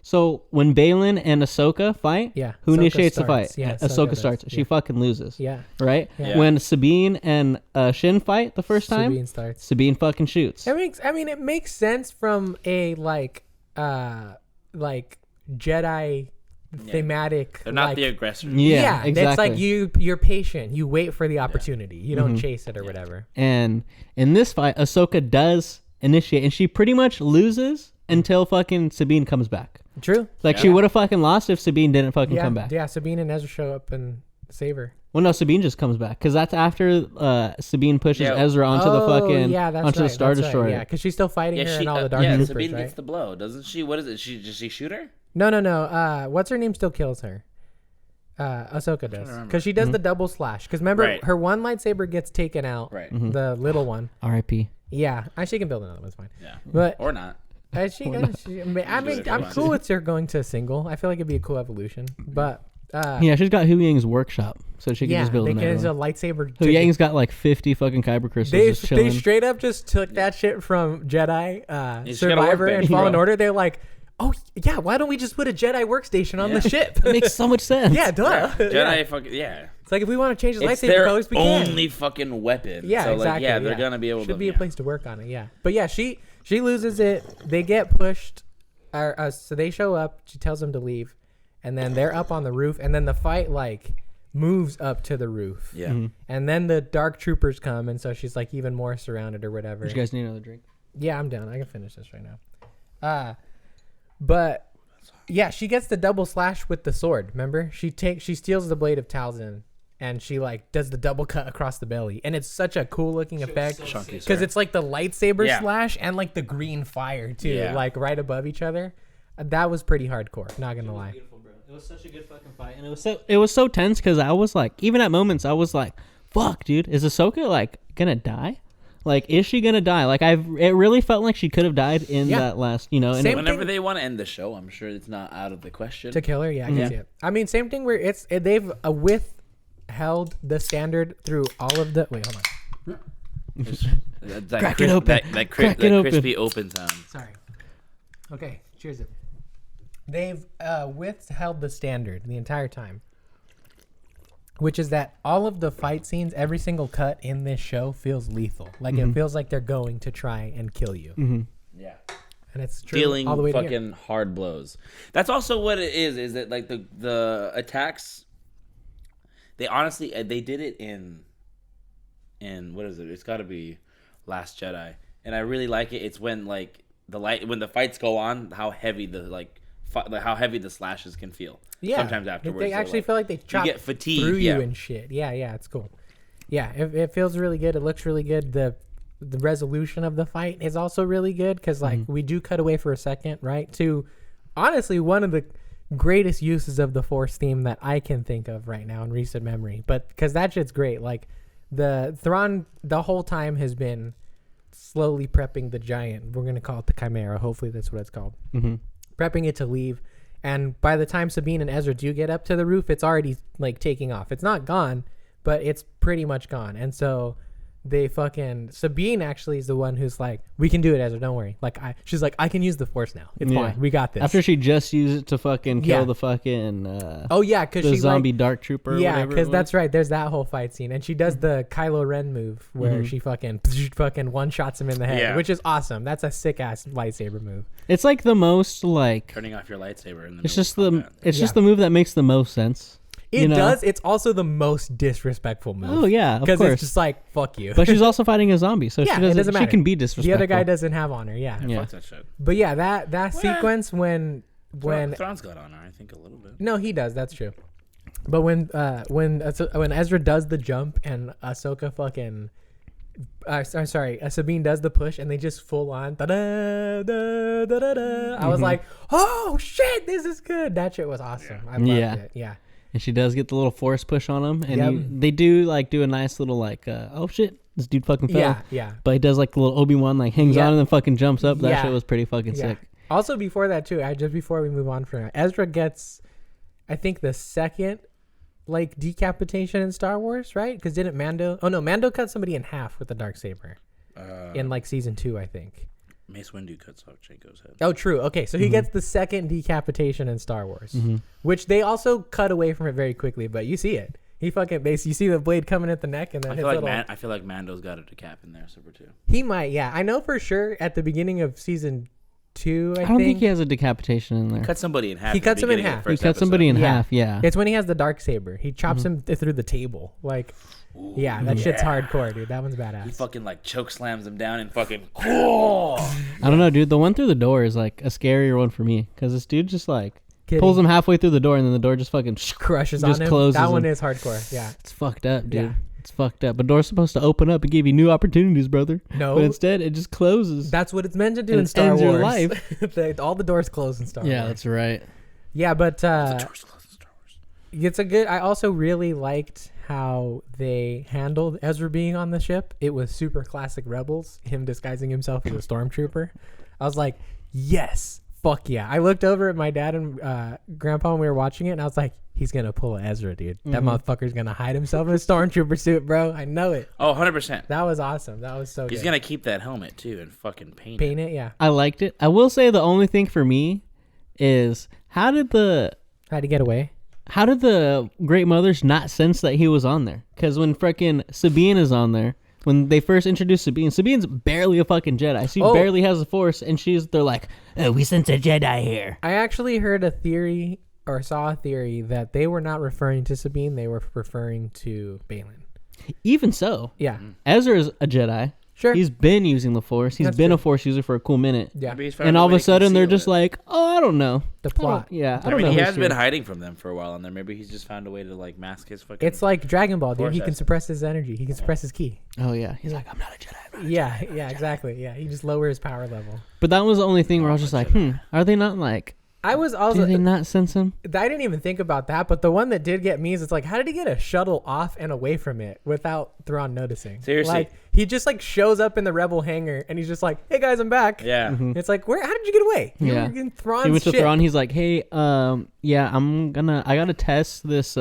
so when Balin and Ahsoka fight, Yeah, who Ahsoka initiates starts. the fight? Yeah, Ahsoka Ahsoka does. starts. She Yeah. fucking loses. yeah. Right? Yeah. When Sabine and Shin fight the first time, Sabine starts. Sabine fucking shoots. It makes sense from a like Jedi thematic. They're not like, the aggressor. Yeah, exactly. It's like you're patient. You wait for the opportunity. You don't chase it or whatever. And in this fight, Ahsoka does initiate, and she pretty much loses until fucking Sabine comes back. True. Like she would have fucking lost if Sabine didn't fucking come back. Yeah, Sabine and Ezra show up and save her. Well, no, Sabine just comes back because that's after Sabine pushes Ezra onto the fucking onto the Star Destroyer. Yeah, because she's still fighting her and all the Dark Yeah, Troopers, Sabine right? gets the blow, doesn't she? What is it? Does she shoot her? No. What's her name still kills her. Ahsoka does because she does the double slash. Because remember, her one lightsaber gets taken out. Right. The little one. R.I.P. Yeah, she can build another one. It's fine. Yeah. But or not. I'm cool with her going to a single. I feel like it'd be a cool evolution. But yeah, she's got Hu Yang's workshop, so she can just build another a one. lightsaber. Hu Yang's got like 50 fucking kyber crystals just chilling. They straight up just took that shit from Jedi It's Survivor gotta work, and Fallen bro. Order. They're like, oh yeah, why don't we just put a Jedi workstation on the ship? That makes so much sense. Yeah, duh. Jedi fucking It's like if we want to change the It's lightsaber their colors, we can. only fucking weapon. Yeah, so, exactly. Like, they're gonna be able to. Should be a place to work on it. Yeah, but yeah, she loses it. They get pushed. So they show up. She tells them to leave, and then they're up on the roof, and then the fight like moves up to the roof. Yeah. And then the Dark Troopers come, and so she's like even more surrounded or whatever. You guys need another drink? Yeah, I'm down. I can finish this right now. But yeah, she gets the double slash with the sword. Remember, she steals the blade of Talzin, and she like does the double cut across the belly, and it's such a cool looking effect because it's like the lightsaber slash and like the green fire too, like right above each other. That was pretty hardcore. Not gonna lie. Beautiful, bro. It was such a good fucking fight, and it was so tense because I was like, even at moments, I was like, "Fuck, dude, is Ahsoka like gonna die? Like, is she gonna die? Like, it really felt like she could have died in that last, And whenever they want to end the show, I'm sure it's not out of the question to kill her. Yeah, I can see it. I mean, same thing where they've withheld the standard through all of the. Wait, hold on. Crack it open. That Crack it open. crispy open sound. Sorry. Okay, cheers it. They've withheld the standard the entire time, which is that all of the fight scenes, every single cut in this show feels lethal. Like it feels like they're going to try and kill you. Yeah. And it's true Dealing all the way to fucking hard blows. That's also what it is that like the attacks, they honestly, they did it in what is it? It's got to be Last Jedi. And I really like it. It's when like when the fights go on, how heavy how heavy the slashes can feel. Yeah. Sometimes afterwards. They actually feel like they chop get fatigue, through you and shit. Yeah, it's cool. Yeah, it feels really good. It looks really good. The resolution of the fight is also really good because like we do cut away for a second, right? To honestly one of the greatest uses of the Force theme that I can think of right now in recent memory. But because that shit's great. Like the Thrawn the whole time has been slowly prepping the giant. We're gonna call it the Chimera. Hopefully that's what it's called. Prepping it to leave. And by the time Sabine and Ezra do get up to the roof, it's already like taking off. It's not gone, but it's pretty much gone. And so they Sabine actually is the one who's like, we can do it, Ezra, don't worry. Like she's like, I can use the Force now. It's fine. We got this. After she just used it to fucking kill the fucking because the she zombie Dark Trooper. Yeah, because that's right. There's that whole fight scene, and she does the Kylo Ren move where she fucking one shots him in the head, which is awesome. That's a sick ass lightsaber move. It's like the most like turning off your lightsaber in the it's just the move that makes the most sense. It does. It's also the most disrespectful move. Oh yeah, of course. Because it's just like fuck you. But she's also fighting a zombie, so it doesn't matter. She can be disrespectful. The other guy doesn't have honor. Yeah. Fuck that shit. But yeah, that sequence when Thrawn's got honor, I think a little bit. No, he does. That's true. But when Ezra does the jump and Ahsoka fucking. Sabine does the push and they just full on I was like, oh shit, this is good. That shit was awesome. I loved it. Yeah. And she does get the little force push on him, and they do a nice little oh shit, this dude fucking fell. Yeah. But he does like the little Obi-Wan hangs on and then fucking jumps up. That shit was pretty fucking sick. Also before that too, just before we move on from that, Ezra gets, I think the second decapitation in Star Wars, right? Because didn't Mando? Oh no, Mando cut somebody in half with the Darksaber in season 2, I think. Mace Windu cuts off Jango's head. Oh, true. Okay, so he gets the second decapitation in Star Wars, which they also cut away from it very quickly, but you see it. He fucking you see the blade coming at the neck, and then I feel like Mando's got a decap in there, Super 2. He might, yeah. I know for sure at the beginning of season 2, I don't think think he has a decapitation in there. Cut somebody in half. He at the cuts him in beginning of half. the He first cut somebody in episode. half. Yeah. It's when he has the dark saber. He chops him through the table. Like, yeah, that shit's hardcore, dude. That one's He badass. fucking like choke slams him down and fucking. I don't know, dude. The one through the door is like a scarier one for me because this dude just like Kidding. pulls him halfway through the door and then the door just fucking Crushes just on him. closes That one him. is hardcore. Yeah. It's fucked up, dude. Yeah. It's fucked up. But door's supposed to open up and give you new opportunities, brother. No. But instead, it just closes. That's what it's meant to do And in it Star ends Wars. your life. All the doors close in Star Yeah, Wars. that's right. Yeah, but The door's closed in Star Wars. it's a good. I also really liked how they handled Ezra being on the ship. It was super classic Rebels. Him disguising himself as a stormtrooper. I was like, yes, fuck yeah. I looked over at my dad and grandpa when we were watching it, and I was like, he's gonna pull a Ezra, dude. That motherfucker's gonna hide himself in a stormtrooper suit, bro. I know it. Oh, 100%. That was awesome. That was so He's good. gonna keep that helmet too and fucking paint Paint it, yeah. I liked it. I will say the only thing for me is how did the Had to get away. Great Mothers not sense that he was on there? Because when frickin' Sabine is on there, when they first introduced Sabine's barely a fucking Jedi. She barely has the Force, and they're like, oh, we sense a Jedi here. I actually heard a theory or saw a theory that they were not referring to Sabine, they were referring to Balin. Even so, Yeah. Ezra's a Jedi. Sure. He's been using the Force. He's That's been true. a Force user for a cool minute. Yeah. Maybe he's found And all of way a to sudden, they're conceal just it. like, oh, I don't know. The I don't- plot. Yeah, I I don't mean, know. he who's has been here. hiding from them for a while on there. Maybe he's just found a way to like mask his fucking. It's like Dragon Ball, dude. Force He can has- suppress his energy. He can suppress his ki. Oh, yeah. He's like, I'm not a Jedi. I'm not a Yeah, yeah, exactly. Yeah, he just lower his power level. But that was the only thing where I was just like, are they not like, I was do also they not sense him? I didn't even think about that, but the one that did get me is it's like, how did he get a shuttle off and away from it without Thrawn noticing? Seriously. Like he just like shows up in the Rebel hangar and he's just like, hey guys, I'm back. Yeah. It's like, how did you get away? You Yeah. were in Thrawn's He went to ship. Thrawn. He's like, hey, yeah, I gotta test this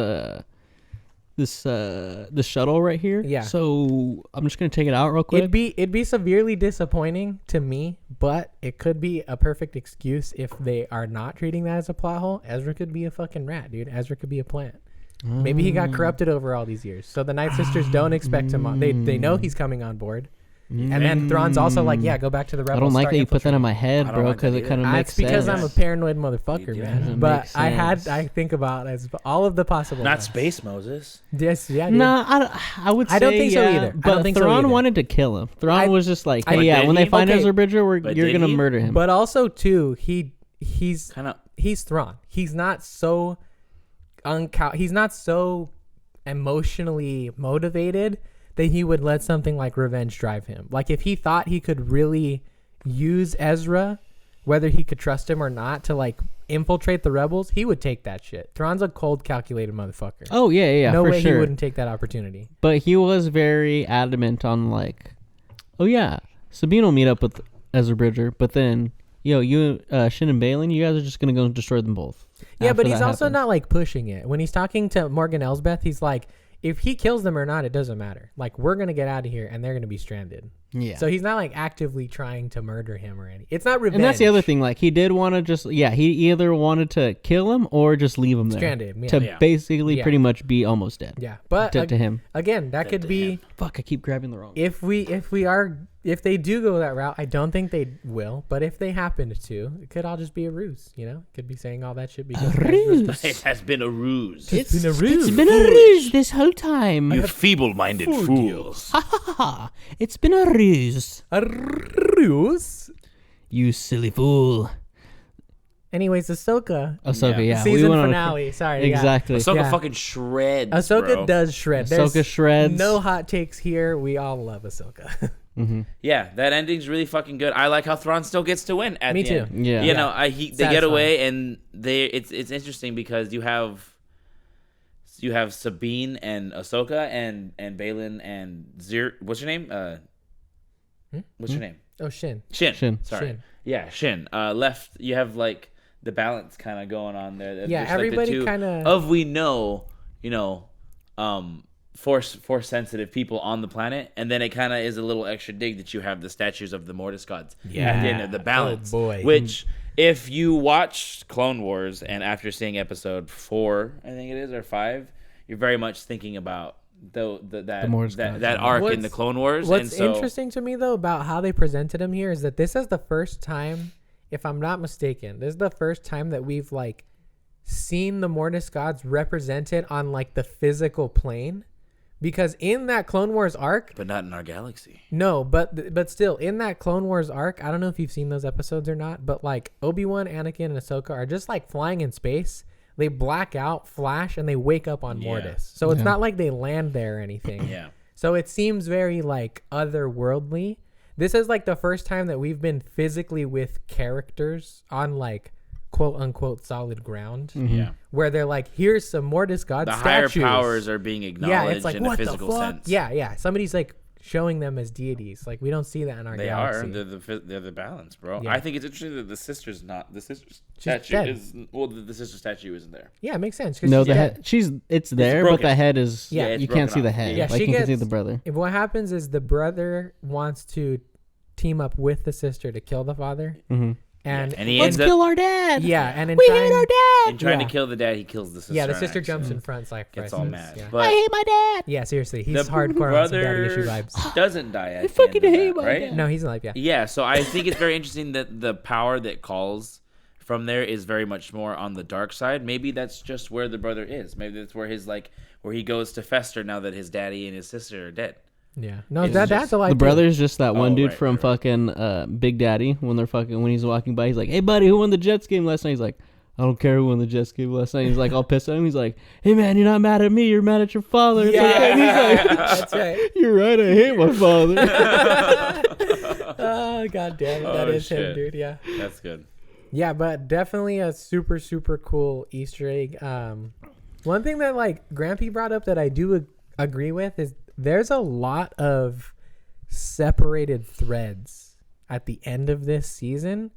shuttle right here. Yeah. So I'm just gonna take it out real quick. It'd be severely disappointing to me, but it could be a perfect excuse if they are not treating that as a plot hole. Ezra could be a fucking rat, dude. Ezra could be a plant. Maybe he got corrupted over all these years. So the Night Sisters don't expect him on. They know he's coming on board. And then Thrawn's also like, yeah, go back to the Rebels. I don't like start that you put that in infiltrating. my head, I don't bro, like because that it kind of either. makes That's because sense. I'm a paranoid motherfucker, You man. do. But Makes sense. I think about as all of the possible. Not ones. Space Moses. Yes, yeah, dude. Nah, I would say I don't think so yeah, either. I But don't think so Thrawn either. wanted to kill him. Thrawn I- was just like, I- hey, yeah, But when did they he? find Okay. Ezra Bridger, But you're did gonna he? murder him. But also too, he's Kind of. he's Thrawn. He's not so he's not so emotionally motivated that he would let something like revenge drive him. Like if he thought he could really use Ezra, whether he could trust him or not, to like infiltrate the rebels, he would take that shit. Thrawn's a cold, calculated motherfucker. Oh yeah, no for way sure. he wouldn't take that opportunity. But he was very adamant on like, oh yeah, Sabine will meet up with Ezra Bridger, but then you, Shin and Balin, you guys are just gonna go and destroy them both. Yeah, but after he's that also happens. not like pushing it. When he's talking to Morgan Elsbeth, he's like, if he kills them or not, it doesn't matter. Like we're gonna get out of here and they're gonna be stranded. Yeah. So he's not like actively trying to murder him or anything. It's not revenge. And that's the other thing. Like he did want to he either wanted to kill him or just leave him there, Strand him, yeah. to Yeah. basically Yeah. pretty much be almost dead. Yeah, but to him. again, that could to be him. Fuck, I keep grabbing the wrong. if they do go that route. I don't think they will, but if they happen to, it could all just be a ruse. You know, could be saying all that shit because ruse. It has been a ruse. It's been a ruse. It's been a ruse this whole time. You feeble-minded fools. Ha ha ha! It's been a ruse. A ruse. You silly fool. Anyways, Ahsoka. Ahsoka, yeah. Season we went on finale. Sorry. yeah. Exactly. Ahsoka Yeah. fucking shreds. Ahsoka bro. does shred. Ahsoka There's shreds. no hot takes here. We all love Ahsoka. Yeah, that ending's really fucking good. I like how Thrawn still gets to win at Me the too. end. Yeah. You know, they get Satisfying. away and it's interesting because you have Sabine and Ahsoka and Balin and what's your name? What's your name? Oh, Shin. Shin. Sorry. Shin. Yeah, Shin. Left. You have like the balance kind of going on there. Yeah, Just, like, the everybody two kinda- of we know, force sensitive people on the planet, and then it kind of is a little extra dig that you have the statues of the Mortis gods. Yeah. At the end of the balance. Oh, boy. Which, if you watch Clone Wars and after seeing episode 4, I think it is, or 5, you're very much thinking about Mortis gods, that yeah. arc in What's- the Clone Wars. What's and so, interesting to me though about how they presented him here is that this is the first time if I'm not mistaken, this is the first time that we've like seen the Mortis gods represented on like the physical plane. Because in that Clone Wars arc, but not in our galaxy. No, but still in that Clone Wars arc, I don't know if you've seen those episodes or not, but like Obi-Wan, Anakin, and Ahsoka are just like flying in space. They black out, flash, and they wake up on Mortis. So it's not like they land there or anything. Yeah. So it seems very like otherworldly. This is like the first time that we've been physically with characters on like quote unquote solid ground. Yeah. Where they're like, here's some Mortis god statues. The higher powers are being acknowledged like, in a physical sense. Yeah. Somebody's like showing them as deities. Like we don't see that in our galaxy. They're the balance, bro. Yeah. I think it's interesting that the sister statue dead. is the sister statue isn't there. Yeah, it makes sense. No, she's the dead. head. It's there, but broken. the head is. Yeah, it's you can't see broken the off. head. Yeah, like she you can see gets- the brother. If what happens is the brother wants to team up with the sister to kill the father, Mm-hmm. and he Let's ends up kill our dad. yeah, and in We trying, hate our dad. in trying Yeah. to kill the dad, he kills the sister. yeah, the on sister accident. jumps in front, sacrifices. Gets all mad. Yeah. I But hate my dad. Yeah, seriously, the he's hardcore on some daddy issue brother vibes. doesn't die at I the fucking end of hate that, my right? dad. No, he's alive. Yeah. Yeah, so I think it's very interesting that the power that calls from there is very much more on the dark side. Maybe that's just where the brother is. Maybe that's where where he goes to fester now that his daddy and his sister are dead. Yeah. No, It's that's just- alive. The too. brother's just that one Oh, dude right, from right. fucking Big Daddy when he's walking by. He's like, "Hey buddy, who won the Jets game last night?" He's like, "I don't care who won the Jets game last night." He's like all pissed at him. He's like, "Hey man, you're not mad at me. You're mad at your father." Yeah, And he's like, that's right. "You're right. I hate my father." Oh god damn it, that Oh, is him, shit. dude. Yeah. That's good. Yeah, but definitely a super, super cool Easter egg. One thing that like Grampy brought up that I do agree with is there's a lot of separated threads at the end of this season,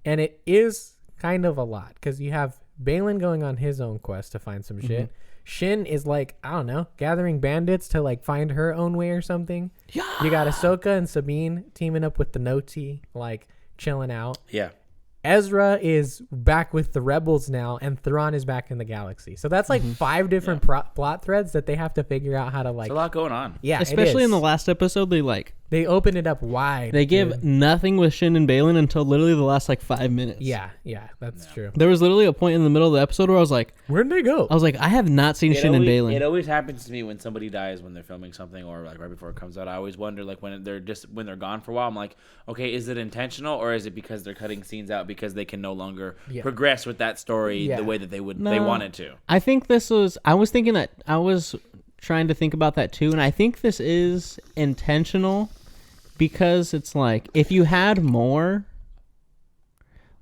and it is kind of a lot because you have Balin going on his own quest to find some shit. Shin is like, I don't know, gathering bandits to like find her own way or something. Yeah. You got Ahsoka and Sabine teaming up with the Noti, like chilling out. Yeah. Ezra is back with the rebels now, and Thrawn is back in the galaxy. So that's like 5 different plot threads that they have to figure out how to like. There's a lot going on. Yeah, Especially in the last episode, they open it up wide. they give dude. nothing with Shin and Balin until literally the last like 5 minutes. Yeah, that's true. There was literally a point in the middle of the episode where I was like, Where'd they go? I have not seen Shin and Balin. It always happens to me when somebody dies when they're filming something or like right before it comes out. I always wonder like when they're gone for a while. I'm like, okay, is it intentional or is it because they're cutting scenes out because they can no longer progress with that story the way that they wanted to? I think I was thinking that I was trying to think about that too, and I think this is intentional because it's like if you had more,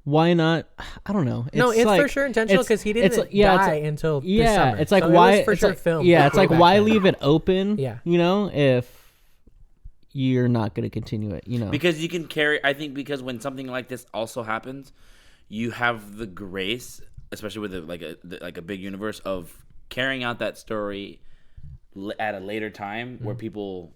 why not? I don't know. It's like, for sure intentional because he didn't die until this summer. It's like So why it was for it's sure like, filmed. yeah, it's way like back why then. leave it open? Yeah. You know, if you're not going to continue it, you know. Because you can carry. I think because when something like this also happens, you have the grace, especially with a big universe, of carrying out that story at a later time where people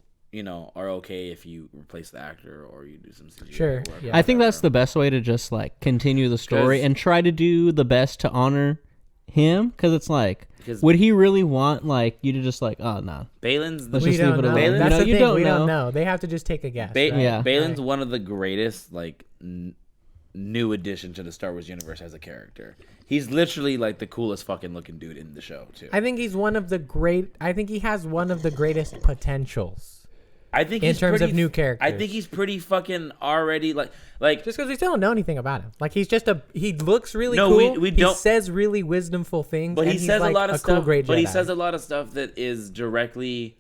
are okay if you replace the actor or you do some CGI. Sure, or whatever. yeah. I think that's the best way to just like continue the story 'Cause- and try to do the best to honor him, because it's like, Because- would he really want like you to just like, oh no, Balin's the Let's We just don't leave it know. alone. Balin- That's No, the you thing. don't We know. don't know. They have to just take a guess. right? Yeah. Balin's Right. one of the greatest like new addition to the Star Wars universe as a character. He's literally like the coolest fucking looking dude in the show too. I think he's one of the great. I think he has one of the greatest potentials. I think in he's terms pretty, of new characters. I think he's pretty fucking already like Just because we still don't know anything about him. Like he's just he looks really No, cool. we he don't- says really wisdomful things. but and he he's says like a lot of cool, stuff. great But he Jedi. says a lot of stuff that is directly,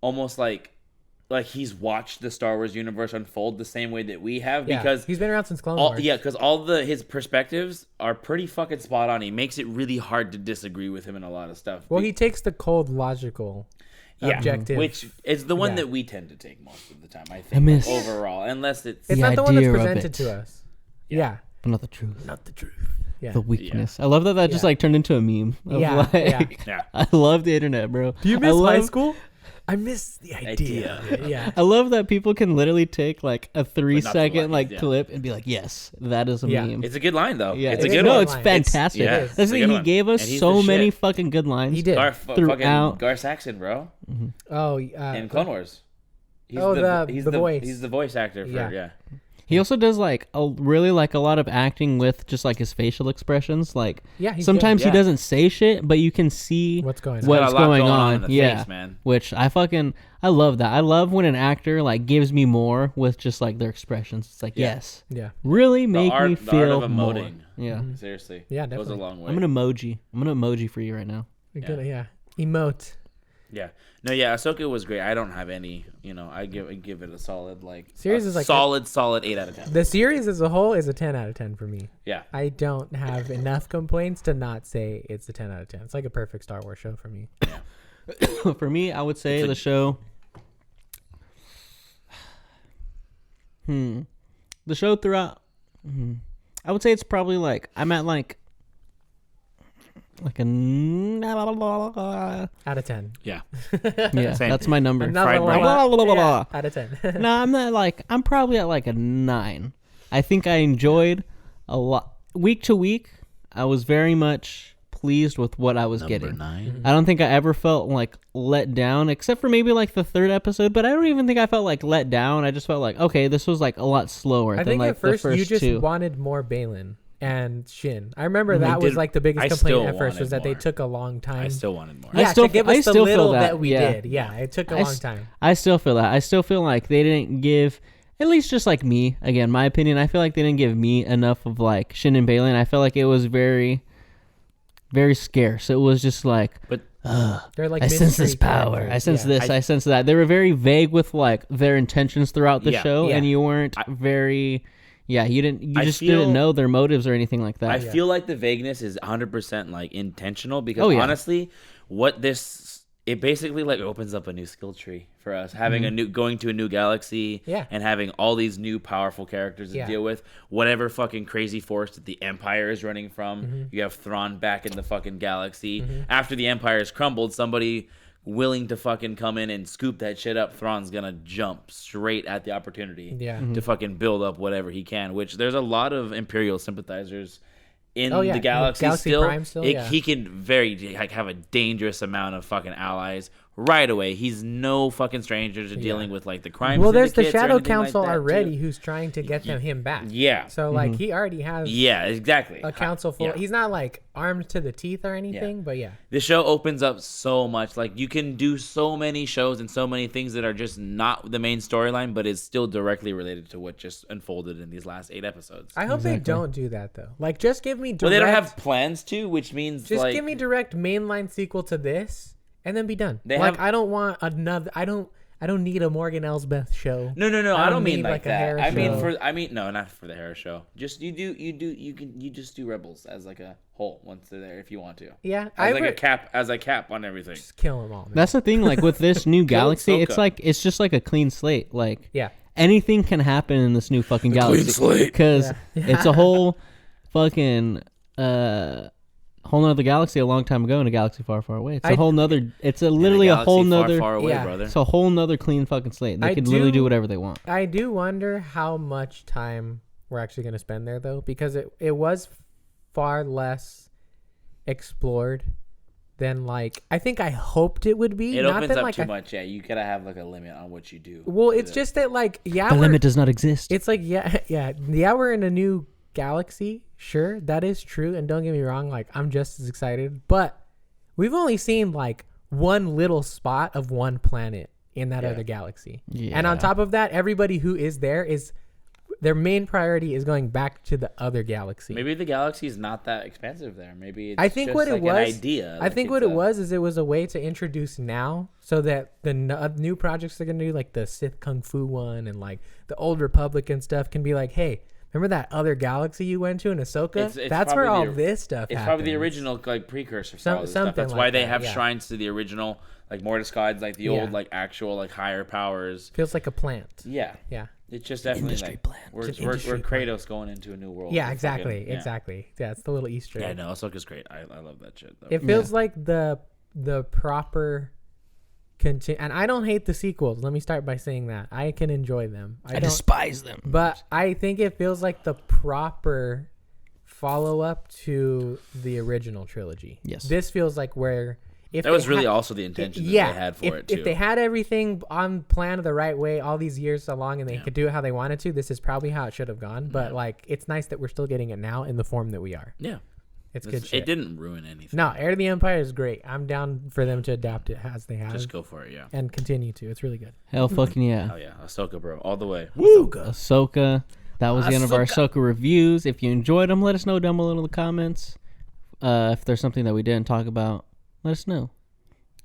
almost like he's watched the Star Wars universe unfold the same way that we have Yeah, because he's been around since Clone Wars. because all his perspectives are pretty fucking spot on. He makes it really hard to disagree with him in a lot of stuff. Well, he takes the cold, logical, objective. which is the one Yeah. that we tend to take most of the time. I I think miss- overall, unless it's it's the not the one that's idea of presented it. to us. Yeah. but not the truth, Not the truth. Yeah. the weakness. I love that just Yeah. like turned into a meme. Of Yeah, like, yeah. Yeah. I love the internet, bro. Do you I miss high love, school? I miss the idea. Yeah. I love that people can literally take like a 3-second like, yeah. clip and be like, yes, that is a Yeah. meme. It's a good line though. Yeah, it's a it's good good one. It's line. fantastic. Yeah, That's it's a the thing, good he one. gave us And he's so the many shit. fucking good lines. He did. Throughout- Fucking Gar Saxon, bro, Oh, in Clone Wars. He's the voice. He's the voice actor for Yeah. yeah. He also does like a lot of acting with just like his facial expressions. Like He's sometimes good. he doesn't say shit, but you can see what's going on. Got a what's lot going on. in the Yeah, face, man. which I love that. I love when an actor like gives me more with just like their expressions. It's like yes, Yeah. really make me The feel art of more. emoting. Yeah, Seriously. Yeah, Goes a definitely. long way. I'm an emoji for you right now. Emote. Yeah. No, yeah, Ahsoka was great. I don't have any, I give it a solid Series is like solid 8 out of 10. The series as a whole is a 10 out of 10 for me. Yeah. I don't have enough complaints to not say it's a 10 out of 10. It's like a perfect Star Wars show for me. For me, I would say the show. The show throughout. I would say it's probably like I'm at like a Out of 10. Yeah. yeah. Same. That's my number. Another one. Yeah. Out of 10. No, I'm probably at like a 9. I think I enjoyed a lot. Week to week, I was very much pleased with what I was getting. 9. I don't think I ever felt like let down, except for maybe like the 3rd episode. But I don't even think I felt like let down. I just felt like, okay, this was like a lot slower I than think like at first the first you just 2. wanted more Balin and Shin. I remember that was like the biggest I complaint still at first was that wanted they more. took a long time. I still wanted more. Yeah, still- to give I us the still feel little that, that we yeah. did. Yeah, it took a long time. I still feel that. I still feel like they didn't give, at least just like me, again, my opinion, I feel like they didn't give me enough of like Shin and Balin. I felt like it was very, very scarce. It was just like, But They're like I sense mystery this power. characters. I sense Yeah. this. I sense that. They were very vague with like their intentions throughout the Yeah. show, Yeah. and you weren't very. Yeah, you I just feel- didn't know their motives or anything like that. I feel like the vagueness is 100% like intentional because Oh, yeah. honestly, it basically like opens up a new skill tree for us, having going to a new galaxy, Yeah. and having all these new powerful characters to Yeah. deal with. Whatever fucking crazy force that the Empire is running from, you have Thrawn back in the fucking galaxy. After the Empire has crumbled, somebody willing to fucking come in and scoop that shit up, Thrawn's gonna jump straight at the opportunity Yeah. to fucking build up whatever he can. Which there's a lot of Imperial sympathizers in Oh, yeah. the galaxy, Galaxy still. Prime still, yeah. He can have a dangerous amount of fucking allies right away. He's no fucking stranger to dealing with like the crime. Well, there's the syndicates or Shadow anything like Council that, already too. who's trying to get him back. Yeah. So like he already has Yeah, exactly. a council full. Yeah. He's not like armed to the teeth or anything, but yeah. The show opens up so much. Like you can do so many shows and so many things that are just not the main storyline, but is still directly related to what just unfolded in these last 8 episodes. I hope they don't do that though. Like just give me direct. Well, they don't have plans to, which means just like give me direct mainline sequel to this, and then be done. They like have- I don't want another. I don't need a Morgan Elsbeth show. No. I don't mean need, like a that. Harris I mean show. no, not for the Harris show. Just you just do Rebels as like a whole once they're there if you want to. Yeah, As like a cap on everything. just kill them all. Man. That's the thing. Like with this new galaxy, it's Ahsoka. like it's just like a clean slate. Like yeah. anything can happen in this new fucking galaxy slate. because it's a whole fucking whole nother galaxy a long time ago in a galaxy far, far away. It's a whole nother. It's literally a whole nother. far away, Yeah. brother. It's a whole nother clean fucking slate. They I could literally do- do whatever they want. I do wonder how much time we're actually going to spend there though, because it was far less explored than like I think I hoped it would be. It Not opens that, up like, too much. Yeah, you gotta have like a limit on what you do. Well, with it's it. just that like yeah, The we're- limit does not exist. It's like yeah, we're in a new galaxy. Sure, that is true, and don't get me wrong, like I'm just as excited, but we've only seen like one little spot of one planet in that other galaxy. And on Yeah. top of that, everybody who is there is their main priority is going back to the other galaxy. Maybe the galaxy is not that expensive there. Maybe it's I think just what it like was, an idea. I Like think it's what it was is it was a way to introduce now, so that the new projects they're gonna do, like the Sith Kung Fu one and like the Old Republic and stuff, can be like, hey, remember that other galaxy you went to in Ahsoka? It's That's where all probably the- this stuff. It's probably the happens. original like precursor for all this stuff. something That's like why they that, have yeah. shrines to the original like Mordecai's, like the Yeah. old like actual like higher powers. Feels like a plant. Yeah. Yeah. It's just definitely industry like plan. we're It's an we're industry Kratos going into a new world. Yeah, We're exactly, fucking- yeah. exactly. Yeah, it's the little Easter Yeah, egg. no, Ahsoka's great. I love that shit. Though. It feels like the proper and I don't hate the sequels. Let me start by saying that I can enjoy them. I don't, despise them. but I think it feels like the proper follow up to the original trilogy. Yes. This feels like where that was really also the intention that they had for it too. If they had everything on plan the right way all these years along, and they could do it how they wanted to, this is probably how it should have gone. But like, it's nice that we're still getting it now in the form that we are. Yeah, it's good shit. It didn't ruin anything. No, Heir to the Empire is great. I'm down for them to adapt it as they have. Just go for it, yeah. And continue to. It's really good. Hell fucking yeah. Oh yeah, Ahsoka, bro, all the way. Woo! Ahsoka. That was the end of our Ahsoka reviews. If you enjoyed them, let us know down below in the comments. If there's something that we didn't talk about, let us know.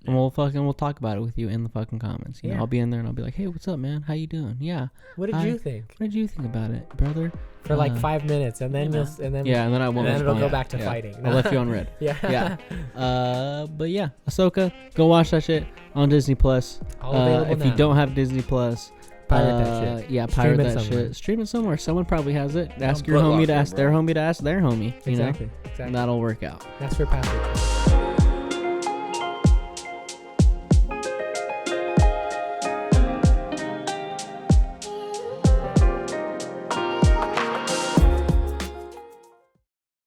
And we'll talk about it with you in the fucking comments. You know, I'll be in there and I'll be like, hey, what's up, man? How you doing? Yeah. What did you think? What did you think about it, brother? For like 5 minutes, and then and then I won't. And then it'll go back to fighting. I'll let you on red. Yeah. But yeah, Ahsoka, go watch that shit on Disney Plus. All available if now. you don't have Disney Plus, pirate that shit. Yeah, pirate that shit. Stream it somewhere. Someone probably has it. Ask your homie to ask their homie to ask their homie. You know? Exactly. And that'll work out. That's for passage.